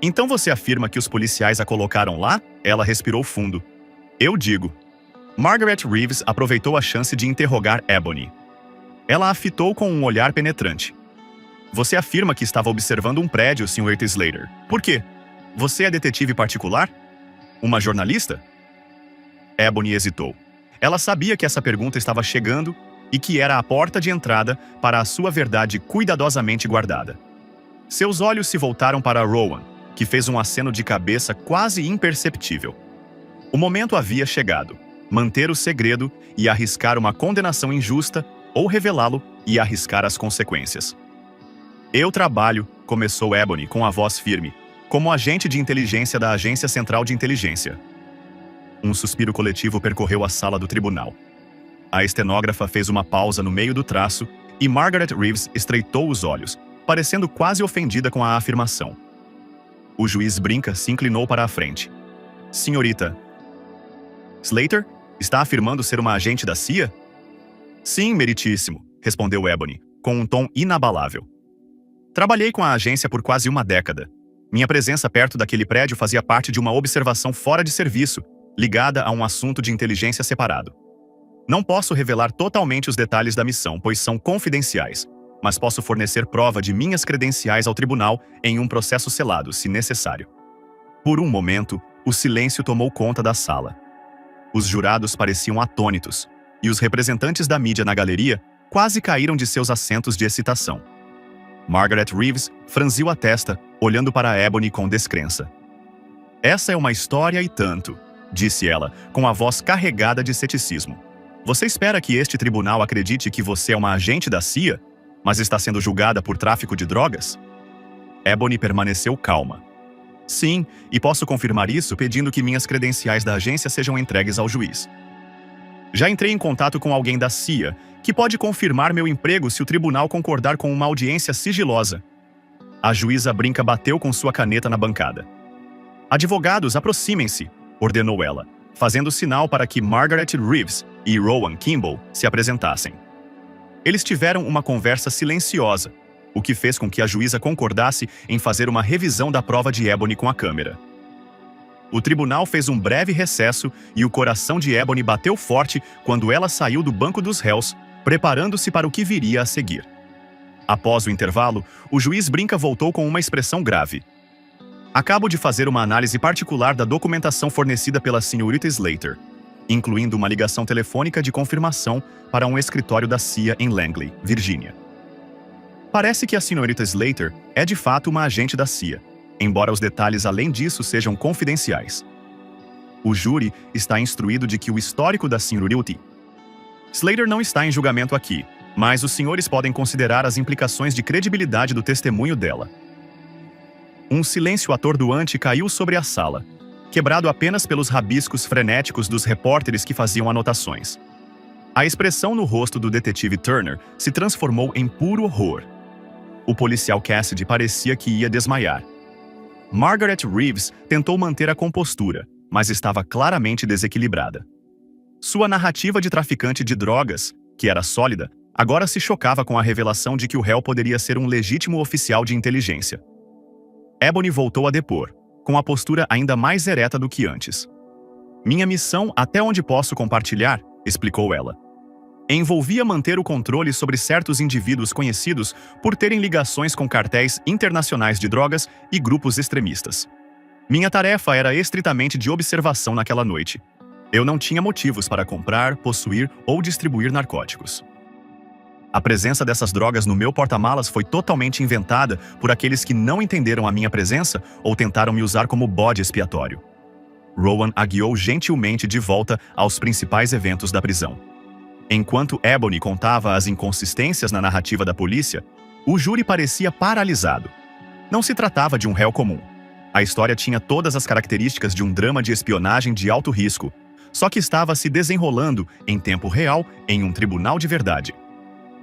Então você afirma que os policiais a colocaram lá? Ela respirou fundo. Eu digo. Margaret Reeves aproveitou a chance de interrogar Ebony. Ela a fitou com um olhar penetrante. Você afirma que estava observando um prédio, Sr. Slater. Por quê? Você é detetive particular? Uma jornalista? Ebony hesitou. Ela sabia que essa pergunta estava chegando e que era a porta de entrada para a sua verdade cuidadosamente guardada. Seus olhos se voltaram para Rowan, que fez um aceno de cabeça quase imperceptível. O momento havia chegado. Manter o segredo e arriscar uma condenação injusta ou revelá-lo e arriscar as consequências. Eu trabalho, começou Ebony com a voz firme, como agente de inteligência da Agência Central de Inteligência. Um suspiro coletivo percorreu a sala do tribunal. A estenógrafa fez uma pausa no meio do traço e Margaret Reeves estreitou os olhos, parecendo quase ofendida com a afirmação. O juiz Brinca se inclinou para a frente. Senhorita Slater, está afirmando ser uma agente da CIA? Sim, meritíssimo, respondeu Ebony, com um tom inabalável. Trabalhei com a agência por quase uma década. Minha presença perto daquele prédio fazia parte de uma observação fora de serviço, ligada a um assunto de inteligência separado. Não posso revelar totalmente os detalhes da missão, pois são confidenciais, mas posso fornecer prova de minhas credenciais ao tribunal em um processo selado, se necessário. Por um momento, o silêncio tomou conta da sala. Os jurados pareciam atônitos, e os representantes da mídia na galeria quase caíram de seus assentos de excitação. Margaret Reeves franziu a testa, olhando para Ebony com descrença. Essa é uma história e tanto, disse ela, com a voz carregada de ceticismo. Você espera que este tribunal acredite que você é uma agente da CIA, mas está sendo julgada por tráfico de drogas? Ebony permaneceu calma. Sim, e posso confirmar isso pedindo que minhas credenciais da agência sejam entregues ao juiz. Já entrei em contato com alguém da CIA, que pode confirmar meu emprego se o tribunal concordar com uma audiência sigilosa. A juíza Brinca bateu com sua caneta na bancada. Advogados, aproximem-se, ordenou ela, fazendo sinal para que Margaret Reeves e Rowan Kimball se apresentassem. Eles tiveram uma conversa silenciosa, o que fez com que a juíza concordasse em fazer uma revisão da prova de Ebony com a câmera. O tribunal fez um breve recesso e o coração de Ebony bateu forte quando ela saiu do banco dos réus, preparando-se para o que viria a seguir. Após o intervalo, o juiz Brinca voltou com uma expressão grave. Acabo de fazer uma análise particular da documentação fornecida pela senhorita Slater, incluindo uma ligação telefônica de confirmação para um escritório da CIA em Langley, Virgínia. Parece que a senhorita Slater é de fato uma agente da CIA, embora os detalhes além disso sejam confidenciais. O júri está instruído de que o histórico da senhorita Slater não está em julgamento aqui, mas os senhores podem considerar as implicações de credibilidade do testemunho dela. Um silêncio atordoante caiu sobre a sala, quebrado apenas pelos rabiscos frenéticos dos repórteres que faziam anotações. A expressão no rosto do detetive Turner se transformou em puro horror. O policial Cassidy parecia que ia desmaiar. Margaret Reeves tentou manter a compostura, mas estava claramente desequilibrada. Sua narrativa de traficante de drogas, que era sólida, agora se chocava com a revelação de que o réu poderia ser um legítimo oficial de inteligência. Ebony voltou a depor, com a postura ainda mais ereta do que antes. Minha missão, até onde posso compartilhar, explicou ela, envolvia manter o controle sobre certos indivíduos conhecidos por terem ligações com cartéis internacionais de drogas e grupos extremistas. Minha tarefa era estritamente de observação naquela noite. Eu não tinha motivos para comprar, possuir ou distribuir narcóticos. A presença dessas drogas no meu porta-malas foi totalmente inventada por aqueles que não entenderam a minha presença ou tentaram me usar como bode expiatório. Rowan a guiou gentilmente de volta aos principais eventos da prisão. Enquanto Ebony contava as inconsistências na narrativa da polícia, o júri parecia paralisado. Não se tratava de um réu comum. A história tinha todas as características de um drama de espionagem de alto risco, só que estava se desenrolando em tempo real em um tribunal de verdade.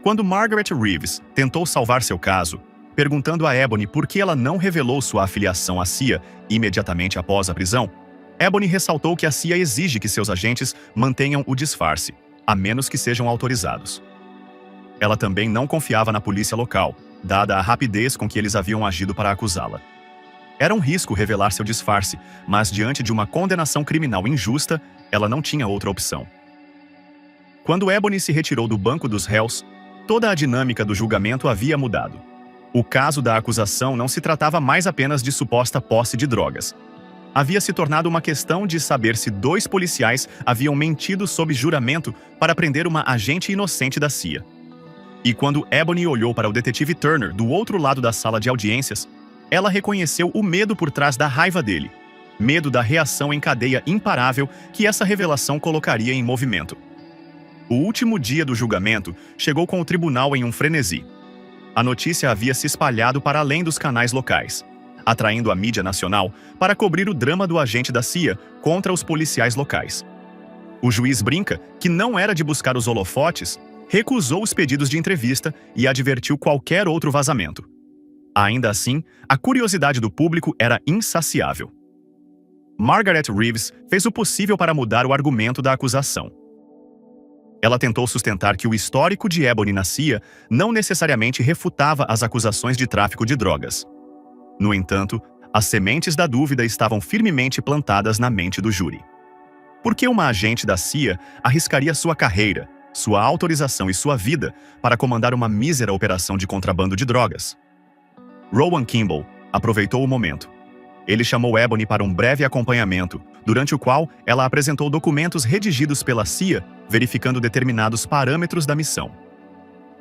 Quando Margaret Reeves tentou salvar seu caso, perguntando a Ebony por que ela não revelou sua afiliação à CIA imediatamente após a prisão, Ebony ressaltou que a CIA exige que seus agentes mantenham o disfarce, a menos que sejam autorizados. Ela também não confiava na polícia local, dada a rapidez com que eles haviam agido para acusá-la. Era um risco revelar seu disfarce, mas diante de uma condenação criminal injusta, ela não tinha outra opção. Quando Ebony se retirou do banco dos réus, toda a dinâmica do julgamento havia mudado. O caso da acusação não se tratava mais apenas de suposta posse de drogas. Havia se tornado uma questão de saber se 2 policiais haviam mentido sob juramento para prender uma agente inocente da CIA. E quando Ebony olhou para o detetive Turner do outro lado da sala de audiências, ela reconheceu o medo por trás da raiva dele. Medo da reação em cadeia imparável que essa revelação colocaria em movimento. O último dia do julgamento chegou com o tribunal em um frenesi. A notícia havia se espalhado para além dos canais locais, atraindo a mídia nacional para cobrir o drama do agente da CIA contra os policiais locais. O juiz brinca que não era de buscar os holofotes, recusou os pedidos de entrevista e advertiu qualquer outro vazamento. Ainda assim, a curiosidade do público era insaciável. Margaret Reeves fez o possível para mudar o argumento da acusação. Ela tentou sustentar que o histórico de Ebony na CIA não necessariamente refutava as acusações de tráfico de drogas. No entanto, as sementes da dúvida estavam firmemente plantadas na mente do júri. Por que uma agente da CIA arriscaria sua carreira, sua autorização e sua vida para comandar uma mísera operação de contrabando de drogas? Rowan Kimball aproveitou o momento. Ele chamou Ebony para um breve acompanhamento, durante o qual ela apresentou documentos redigidos pela CIA, verificando determinados parâmetros da missão.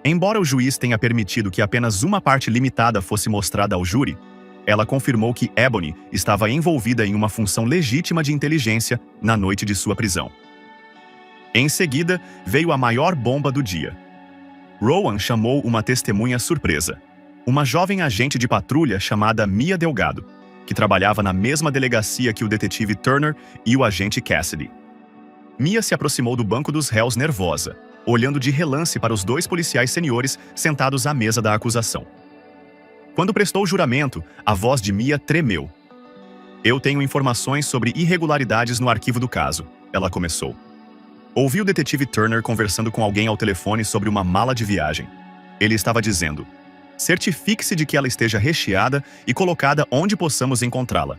Embora o juiz tenha permitido que apenas uma parte limitada fosse mostrada ao júri, ela confirmou que Ebony estava envolvida em uma função legítima de inteligência na noite de sua prisão. Em seguida, veio a maior bomba do dia. Rowan chamou uma testemunha surpresa, uma jovem agente de patrulha chamada Mia Delgado, que trabalhava na mesma delegacia que o detetive Turner e o agente Cassidy. Mia se aproximou do banco dos réus nervosa, olhando de relance para os 2 policiais seniores sentados à mesa da acusação. Quando prestou juramento, a voz de Mia tremeu. "Eu tenho informações sobre irregularidades no arquivo do caso", ela começou. Ouvi o detetive Turner conversando com alguém ao telefone sobre uma mala de viagem. Ele estava dizendo: "Certifique-se de que ela esteja recheada e colocada onde possamos encontrá-la."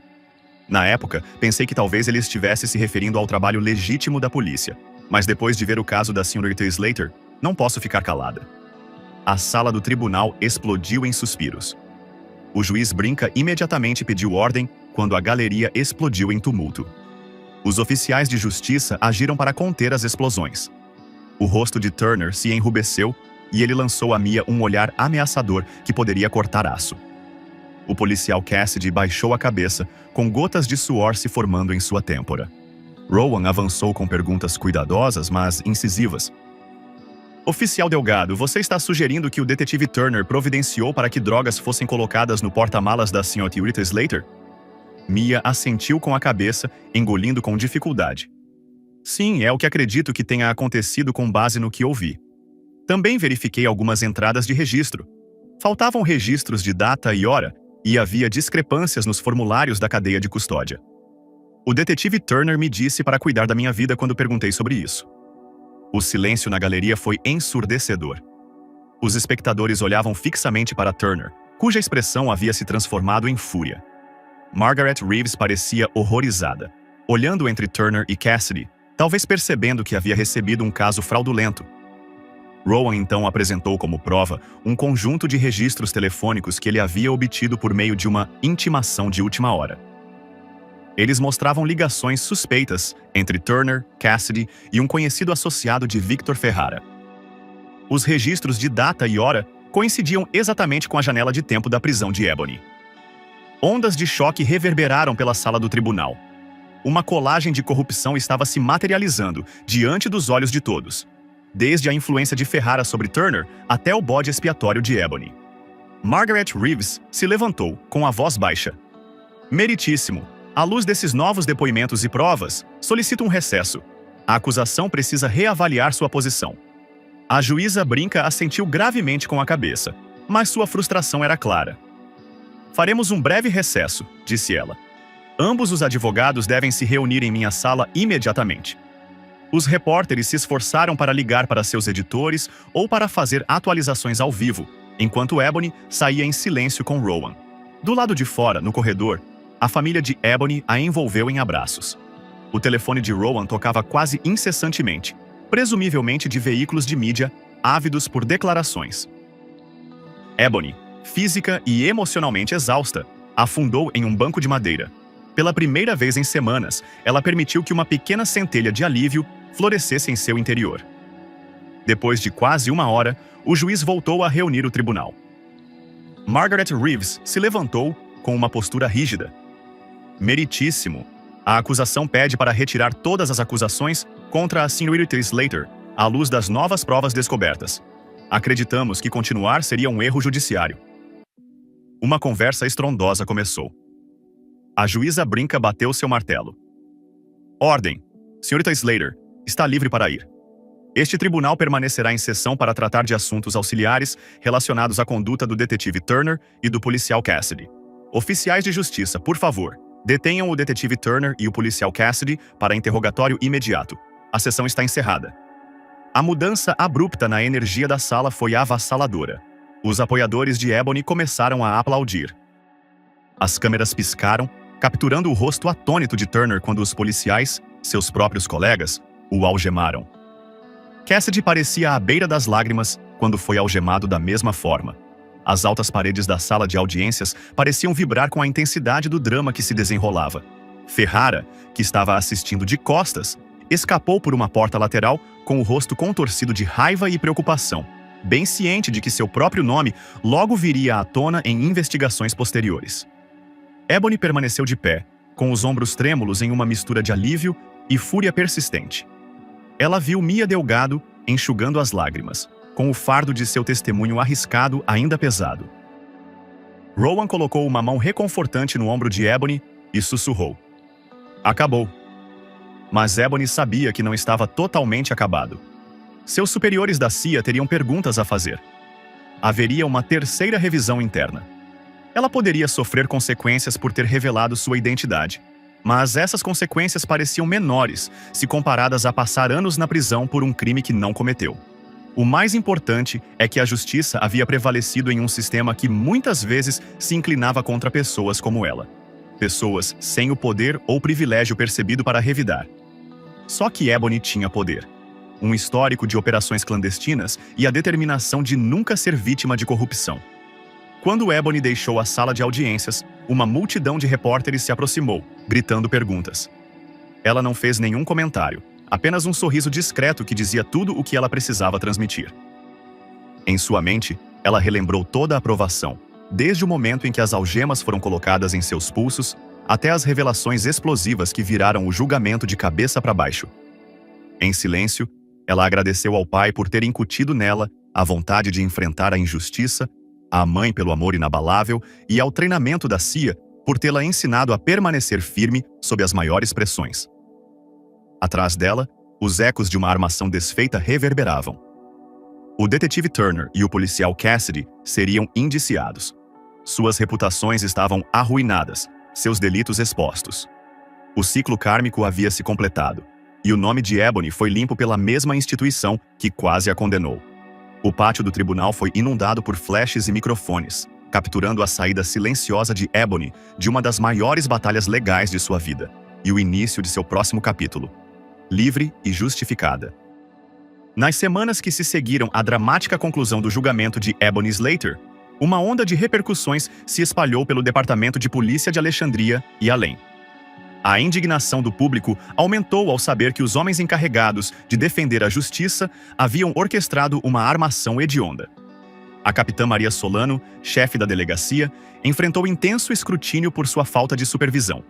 Na época, pensei que talvez ele estivesse se referindo ao trabalho legítimo da polícia, mas depois de ver o caso da senhorita Slater, não posso ficar calada. A sala do tribunal explodiu em suspiros. O juiz Brinca imediatamente pediu ordem quando a galeria explodiu em tumulto. Os oficiais de justiça agiram para conter as explosões. O rosto de Turner se enrubesceu e ele lançou a Mia um olhar ameaçador que poderia cortar aço. O policial Cassidy baixou a cabeça, com gotas de suor se formando em sua têmpora. Rowan avançou com perguntas cuidadosas, mas incisivas. Oficial Delgado, você está sugerindo que o detetive Turner providenciou para que drogas fossem colocadas no porta-malas da senhorita Slater? Mia assentiu com a cabeça, engolindo com dificuldade. Sim, é o que acredito que tenha acontecido com base no que ouvi. Também verifiquei algumas entradas de registro. Faltavam registros de data e hora, e havia discrepâncias nos formulários da cadeia de custódia. O detetive Turner me disse para cuidar da minha vida quando perguntei sobre isso. O silêncio na galeria foi ensurdecedor. Os espectadores olhavam fixamente para Turner, cuja expressão havia se transformado em fúria. Margaret Reeves parecia horrorizada, olhando entre Turner e Cassidy, talvez percebendo que havia recebido um caso fraudulento. Rowan então apresentou como prova um conjunto de registros telefônicos que ele havia obtido por meio de uma intimação de última hora. Eles mostravam ligações suspeitas entre Turner, Cassidy e um conhecido associado de Victor Ferrara. Os registros de data e hora coincidiam exatamente com a janela de tempo da prisão de Ebony. Ondas de choque reverberaram pela sala do tribunal. Uma colagem de corrupção estava se materializando diante dos olhos de todos, desde a influência de Ferrara sobre Turner até o bode expiatório de Ebony. Margaret Reeves se levantou com a voz baixa. Meritíssimo, à luz desses novos depoimentos e provas, solicito um recesso. A acusação precisa reavaliar sua posição. A juíza Brinca assentiu gravemente com a cabeça, mas sua frustração era clara. Faremos um breve recesso, disse ela. Ambos os advogados devem se reunir em minha sala imediatamente. Os repórteres se esforçaram para ligar para seus editores ou para fazer atualizações ao vivo, enquanto Ebony saía em silêncio com Rowan. Do lado de fora, no corredor, a família de Ebony a envolveu em abraços. O telefone de Rowan tocava quase incessantemente, presumivelmente de veículos de mídia ávidos por declarações. Ebony, física e emocionalmente exausta, afundou em um banco de madeira. Pela primeira vez em semanas, ela permitiu que uma pequena centelha de alívio florescesse em seu interior. Depois de quase uma hora, o juiz voltou a reunir o tribunal. Margaret Reeves se levantou com uma postura rígida. Meritíssimo. A acusação pede para retirar todas as acusações contra a senhorita Slater, à luz das novas provas descobertas. Acreditamos que continuar seria um erro judiciário. Uma conversa estrondosa começou. A juíza Brinca bateu seu martelo. Ordem. Senhorita Slater, está livre para ir. Este tribunal permanecerá em sessão para tratar de assuntos auxiliares relacionados à conduta do detetive Turner e do policial Cassidy. Oficiais de justiça, por favor, detenham o detetive Turner e o policial Cassidy para interrogatório imediato. A sessão está encerrada. A mudança abrupta na energia da sala foi avassaladora. Os apoiadores de Ebony começaram a aplaudir. As câmeras piscaram, capturando o rosto atônito de Turner quando os policiais, seus próprios colegas, o algemaram. Cassidy parecia à beira das lágrimas quando foi algemado da mesma forma. As altas paredes da sala de audiências pareciam vibrar com a intensidade do drama que se desenrolava. Ferrara, que estava assistindo de costas, escapou por uma porta lateral com o rosto contorcido de raiva e preocupação, bem ciente de que seu próprio nome logo viria à tona em investigações posteriores. Ebony permaneceu de pé, com os ombros trêmulos em uma mistura de alívio e fúria persistente. Ela viu Mia Delgado enxugando as lágrimas, com o fardo de seu testemunho arriscado ainda pesado. Rowan colocou uma mão reconfortante no ombro de Ebony e sussurrou. Acabou. Mas Ebony sabia que não estava totalmente acabado. Seus superiores da CIA teriam perguntas a fazer. Haveria uma terceira revisão interna. Ela poderia sofrer consequências por ter revelado sua identidade, mas essas consequências pareciam menores se comparadas a passar anos na prisão por um crime que não cometeu. O mais importante é que a justiça havia prevalecido em um sistema que muitas vezes se inclinava contra pessoas como ela. Pessoas sem o poder ou privilégio percebido para revidar. Só que Ebony tinha poder. Um histórico de operações clandestinas e a determinação de nunca ser vítima de corrupção. Quando Ebony deixou a sala de audiências, uma multidão de repórteres se aproximou, gritando perguntas. Ela não fez nenhum comentário, apenas um sorriso discreto que dizia tudo o que ela precisava transmitir. Em sua mente, ela relembrou toda a aprovação, desde o momento em que as algemas foram colocadas em seus pulsos, até as revelações explosivas que viraram o julgamento de cabeça para baixo. Em silêncio, ela agradeceu ao pai por ter incutido nela a vontade de enfrentar a injustiça, à mãe pelo amor inabalável e ao treinamento da CIA por tê-la ensinado a permanecer firme sob as maiores pressões. Atrás dela, os ecos de uma armação desfeita reverberavam. O detetive Turner e o policial Cassidy seriam indiciados. Suas reputações estavam arruinadas, seus delitos expostos. O ciclo kármico havia se completado, e o nome de Ebony foi limpo pela mesma instituição que quase a condenou. O pátio do tribunal foi inundado por flashes e microfones, capturando a saída silenciosa de Ebony de uma das maiores batalhas legais de sua vida, e o início de seu próximo capítulo. Livre e justificada. Nas semanas que se seguiram à dramática conclusão do julgamento de Ebony Slater, uma onda de repercussões se espalhou pelo Departamento de Polícia de Alexandria e além. A indignação do público aumentou ao saber que os homens encarregados de defender a justiça haviam orquestrado uma armação hedionda. A capitã Maria Solano, chefe da delegacia, enfrentou intenso escrutínio por sua falta de supervisão.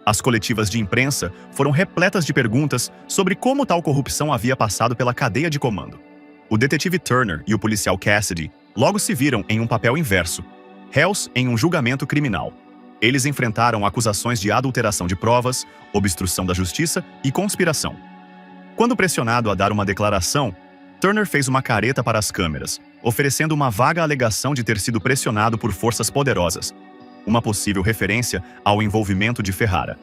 As coletivas de imprensa foram repletas de perguntas sobre como tal corrupção havia passado pela cadeia de comando. O detetive Turner e o policial Cassidy logo se viram em um papel inverso, réus em um julgamento criminal. Eles enfrentaram acusações de adulteração de provas, obstrução da justiça e conspiração. Quando pressionado a dar uma declaração, Turner fez uma careta para as câmeras, oferecendo uma vaga alegação de ter sido pressionado por forças poderosas, uma possível referência ao envolvimento de Ferrara.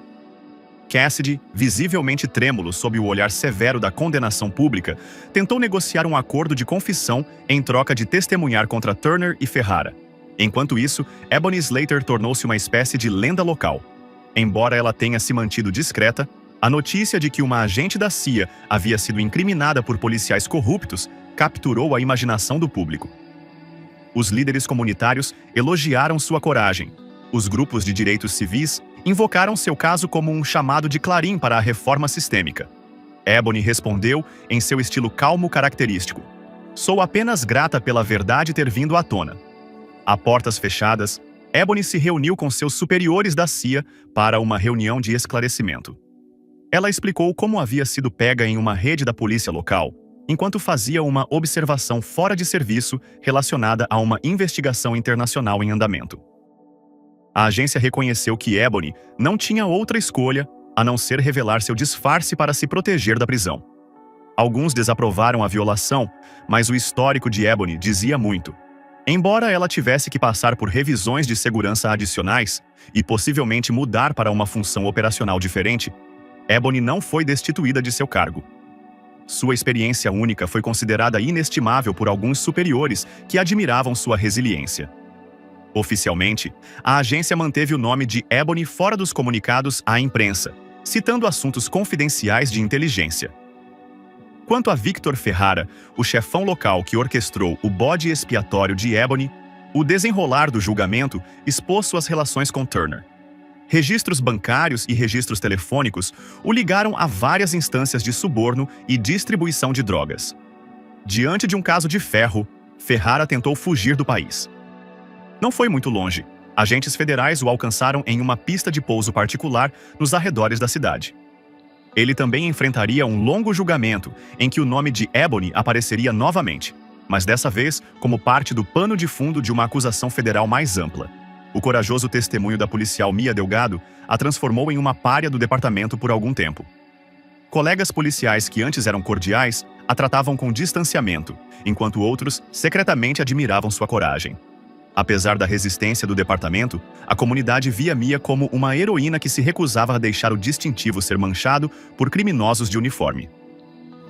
Cassidy, visivelmente trêmulo sob o olhar severo da condenação pública, tentou negociar um acordo de confissão em troca de testemunhar contra Turner e Ferrara. Enquanto isso, Ebony Slater tornou-se uma espécie de lenda local. Embora ela tenha se mantido discreta, a notícia de que uma agente da CIA havia sido incriminada por policiais corruptos capturou a imaginação do público. Os líderes comunitários elogiaram sua coragem. Os grupos de direitos civis invocaram seu caso como um chamado de clarim para a reforma sistêmica. Ebony respondeu em seu estilo calmo característico: "Sou apenas grata pela verdade ter vindo à tona." A portas fechadas, Ebony se reuniu com seus superiores da CIA para uma reunião de esclarecimento. Ela explicou como havia sido pega em uma rede da polícia local, enquanto fazia uma observação fora de serviço relacionada a uma investigação internacional em andamento. A agência reconheceu que Ebony não tinha outra escolha a não ser revelar seu disfarce para se proteger da prisão. Alguns desaprovaram a violação, mas o histórico de Ebony dizia muito. Embora ela tivesse que passar por revisões de segurança adicionais e possivelmente mudar para uma função operacional diferente, Ebony não foi destituída de seu cargo. Sua experiência única foi considerada inestimável por alguns superiores que admiravam sua resiliência. Oficialmente, a agência manteve o nome de Ebony fora dos comunicados à imprensa, citando assuntos confidenciais de inteligência. Quanto a Victor Ferrara, o chefão local que orquestrou o bode expiatório de Ebony, o desenrolar do julgamento expôs suas relações com Turner. Registros bancários e registros telefônicos o ligaram a várias instâncias de suborno e distribuição de drogas. Diante de um caso de ferro, Ferrara tentou fugir do país. Não foi muito longe. Agentes federais o alcançaram em uma pista de pouso particular nos arredores da cidade. Ele também enfrentaria um longo julgamento em que o nome de Ebony apareceria novamente, mas dessa vez como parte do pano de fundo de uma acusação federal mais ampla. O corajoso testemunho da policial Mia Delgado a transformou em uma pária do departamento por algum tempo. Colegas policiais que antes eram cordiais a tratavam com distanciamento, enquanto outros secretamente admiravam sua coragem. Apesar da resistência do departamento, a comunidade via Mia como uma heroína que se recusava a deixar o distintivo ser manchado por criminosos de uniforme.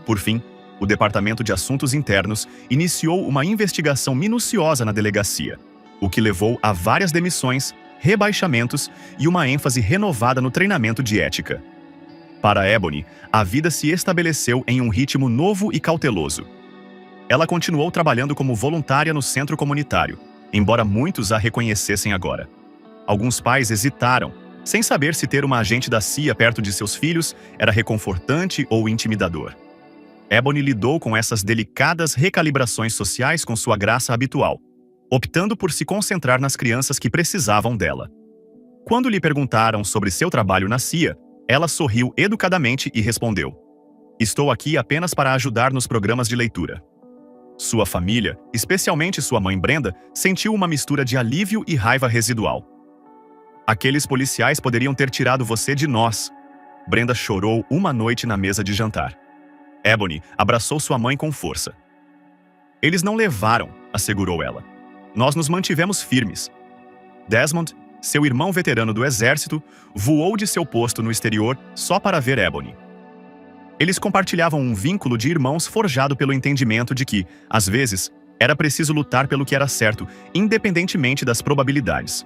Por fim, o Departamento de Assuntos Internos iniciou uma investigação minuciosa na delegacia, o que levou a várias demissões, rebaixamentos e uma ênfase renovada no treinamento de ética. Para Ebony, a vida se estabeleceu em um ritmo novo e cauteloso. Ela continuou trabalhando como voluntária no centro comunitário, embora muitos a reconhecessem agora. Alguns pais hesitaram, sem saber se ter uma agente da CIA perto de seus filhos era reconfortante ou intimidador. Ebony lidou com essas delicadas recalibrações sociais com sua graça habitual, optando por se concentrar nas crianças que precisavam dela. Quando lhe perguntaram sobre seu trabalho na CIA, ela sorriu educadamente e respondeu: "Estou aqui apenas para ajudar nos programas de leitura." Sua família, especialmente sua mãe Brenda, sentiu uma mistura de alívio e raiva residual. "Aqueles policiais poderiam ter tirado você de nós." Brenda chorou uma noite na mesa de jantar. Ebony abraçou sua mãe com força. "Eles não levaram", assegurou ela. "Nós nos mantivemos firmes." Desmond, seu irmão veterano do exército, voou de seu posto no exterior só para ver Ebony. Eles compartilhavam um vínculo de irmãos forjado pelo entendimento de que, às vezes, era preciso lutar pelo que era certo, independentemente das probabilidades.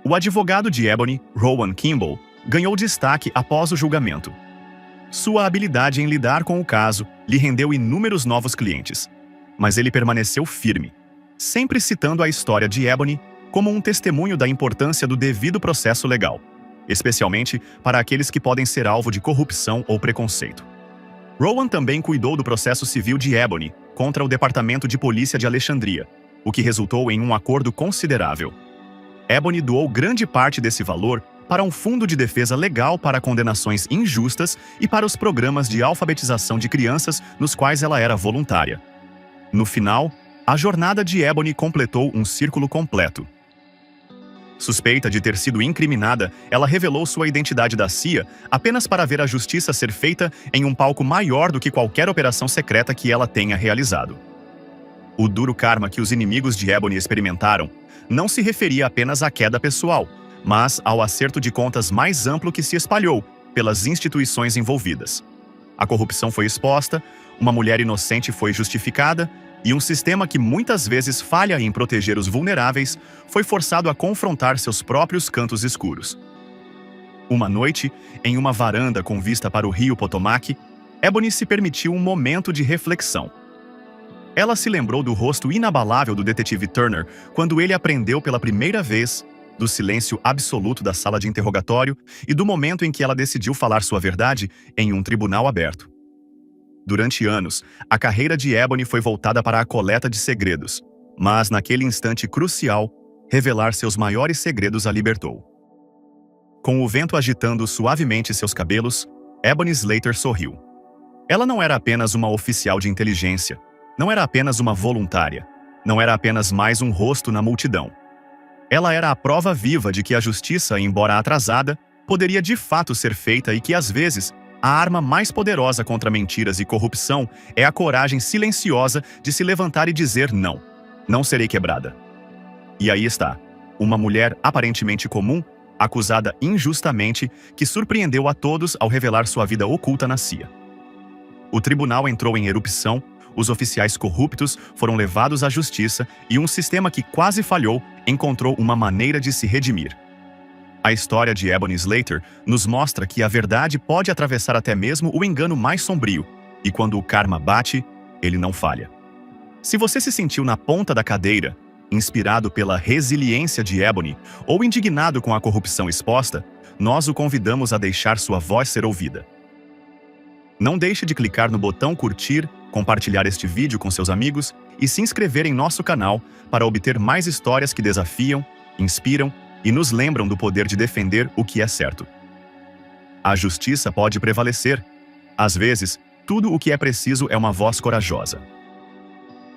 O advogado de Ebony, Rowan Kimball, ganhou destaque após o julgamento. Sua habilidade em lidar com o caso lhe rendeu inúmeros novos clientes, mas ele permaneceu firme, sempre citando a história de Ebony como um testemunho da importância do devido processo legal, especialmente para aqueles que podem ser alvo de corrupção ou preconceito. Rowan também cuidou do processo civil de Ebony contra o Departamento de Polícia de Alexandria, o que resultou em um acordo considerável. Ebony doou grande parte desse valor para um fundo de defesa legal para condenações injustas e para os programas de alfabetização de crianças nos quais ela era voluntária. No final, a jornada de Ebony completou um círculo completo. Suspeita de ter sido incriminada, ela revelou sua identidade da CIA apenas para ver a justiça ser feita em um palco maior do que qualquer operação secreta que ela tenha realizado. O duro karma que os inimigos de Ebony experimentaram não se referia apenas à queda pessoal, mas ao acerto de contas mais amplo que se espalhou pelas instituições envolvidas. A corrupção foi exposta, uma mulher inocente foi justificada, e um sistema que muitas vezes falha em proteger os vulneráveis foi forçado a confrontar seus próprios cantos escuros. Uma noite, em uma varanda com vista para o rio Potomac, Ebony se permitiu um momento de reflexão. Ela se lembrou do rosto inabalável do detetive Turner quando ele aprendeu pela primeira vez, do silêncio absoluto da sala de interrogatório e do momento em que ela decidiu falar sua verdade em um tribunal aberto. Durante anos, a carreira de Ebony foi voltada para a coleta de segredos, mas naquele instante crucial, revelar seus maiores segredos a libertou. Com o vento agitando suavemente seus cabelos, Ebony Slater sorriu. Ela não era apenas uma oficial de inteligência, não era apenas uma voluntária, não era apenas mais um rosto na multidão. Ela era a prova viva de que a justiça, embora atrasada, poderia de fato ser feita e que, às vezes, a arma mais poderosa contra mentiras e corrupção é a coragem silenciosa de se levantar e dizer não. Não serei quebrada. E aí está, uma mulher aparentemente comum, acusada injustamente, que surpreendeu a todos ao revelar sua vida oculta na CIA. O tribunal entrou em erupção, os oficiais corruptos foram levados à justiça e um sistema que quase falhou encontrou uma maneira de se redimir. A história de Ebony Slater nos mostra que a verdade pode atravessar até mesmo o engano mais sombrio, e quando o karma bate, ele não falha. Se você se sentiu na ponta da cadeira, inspirado pela resiliência de Ebony ou indignado com a corrupção exposta, nós o convidamos a deixar sua voz ser ouvida. Não deixe de clicar no botão curtir, compartilhar este vídeo com seus amigos e se inscrever em nosso canal para obter mais histórias que desafiam, inspiram e nos lembram do poder de defender o que é certo. A justiça pode prevalecer. Às vezes, tudo o que é preciso é uma voz corajosa.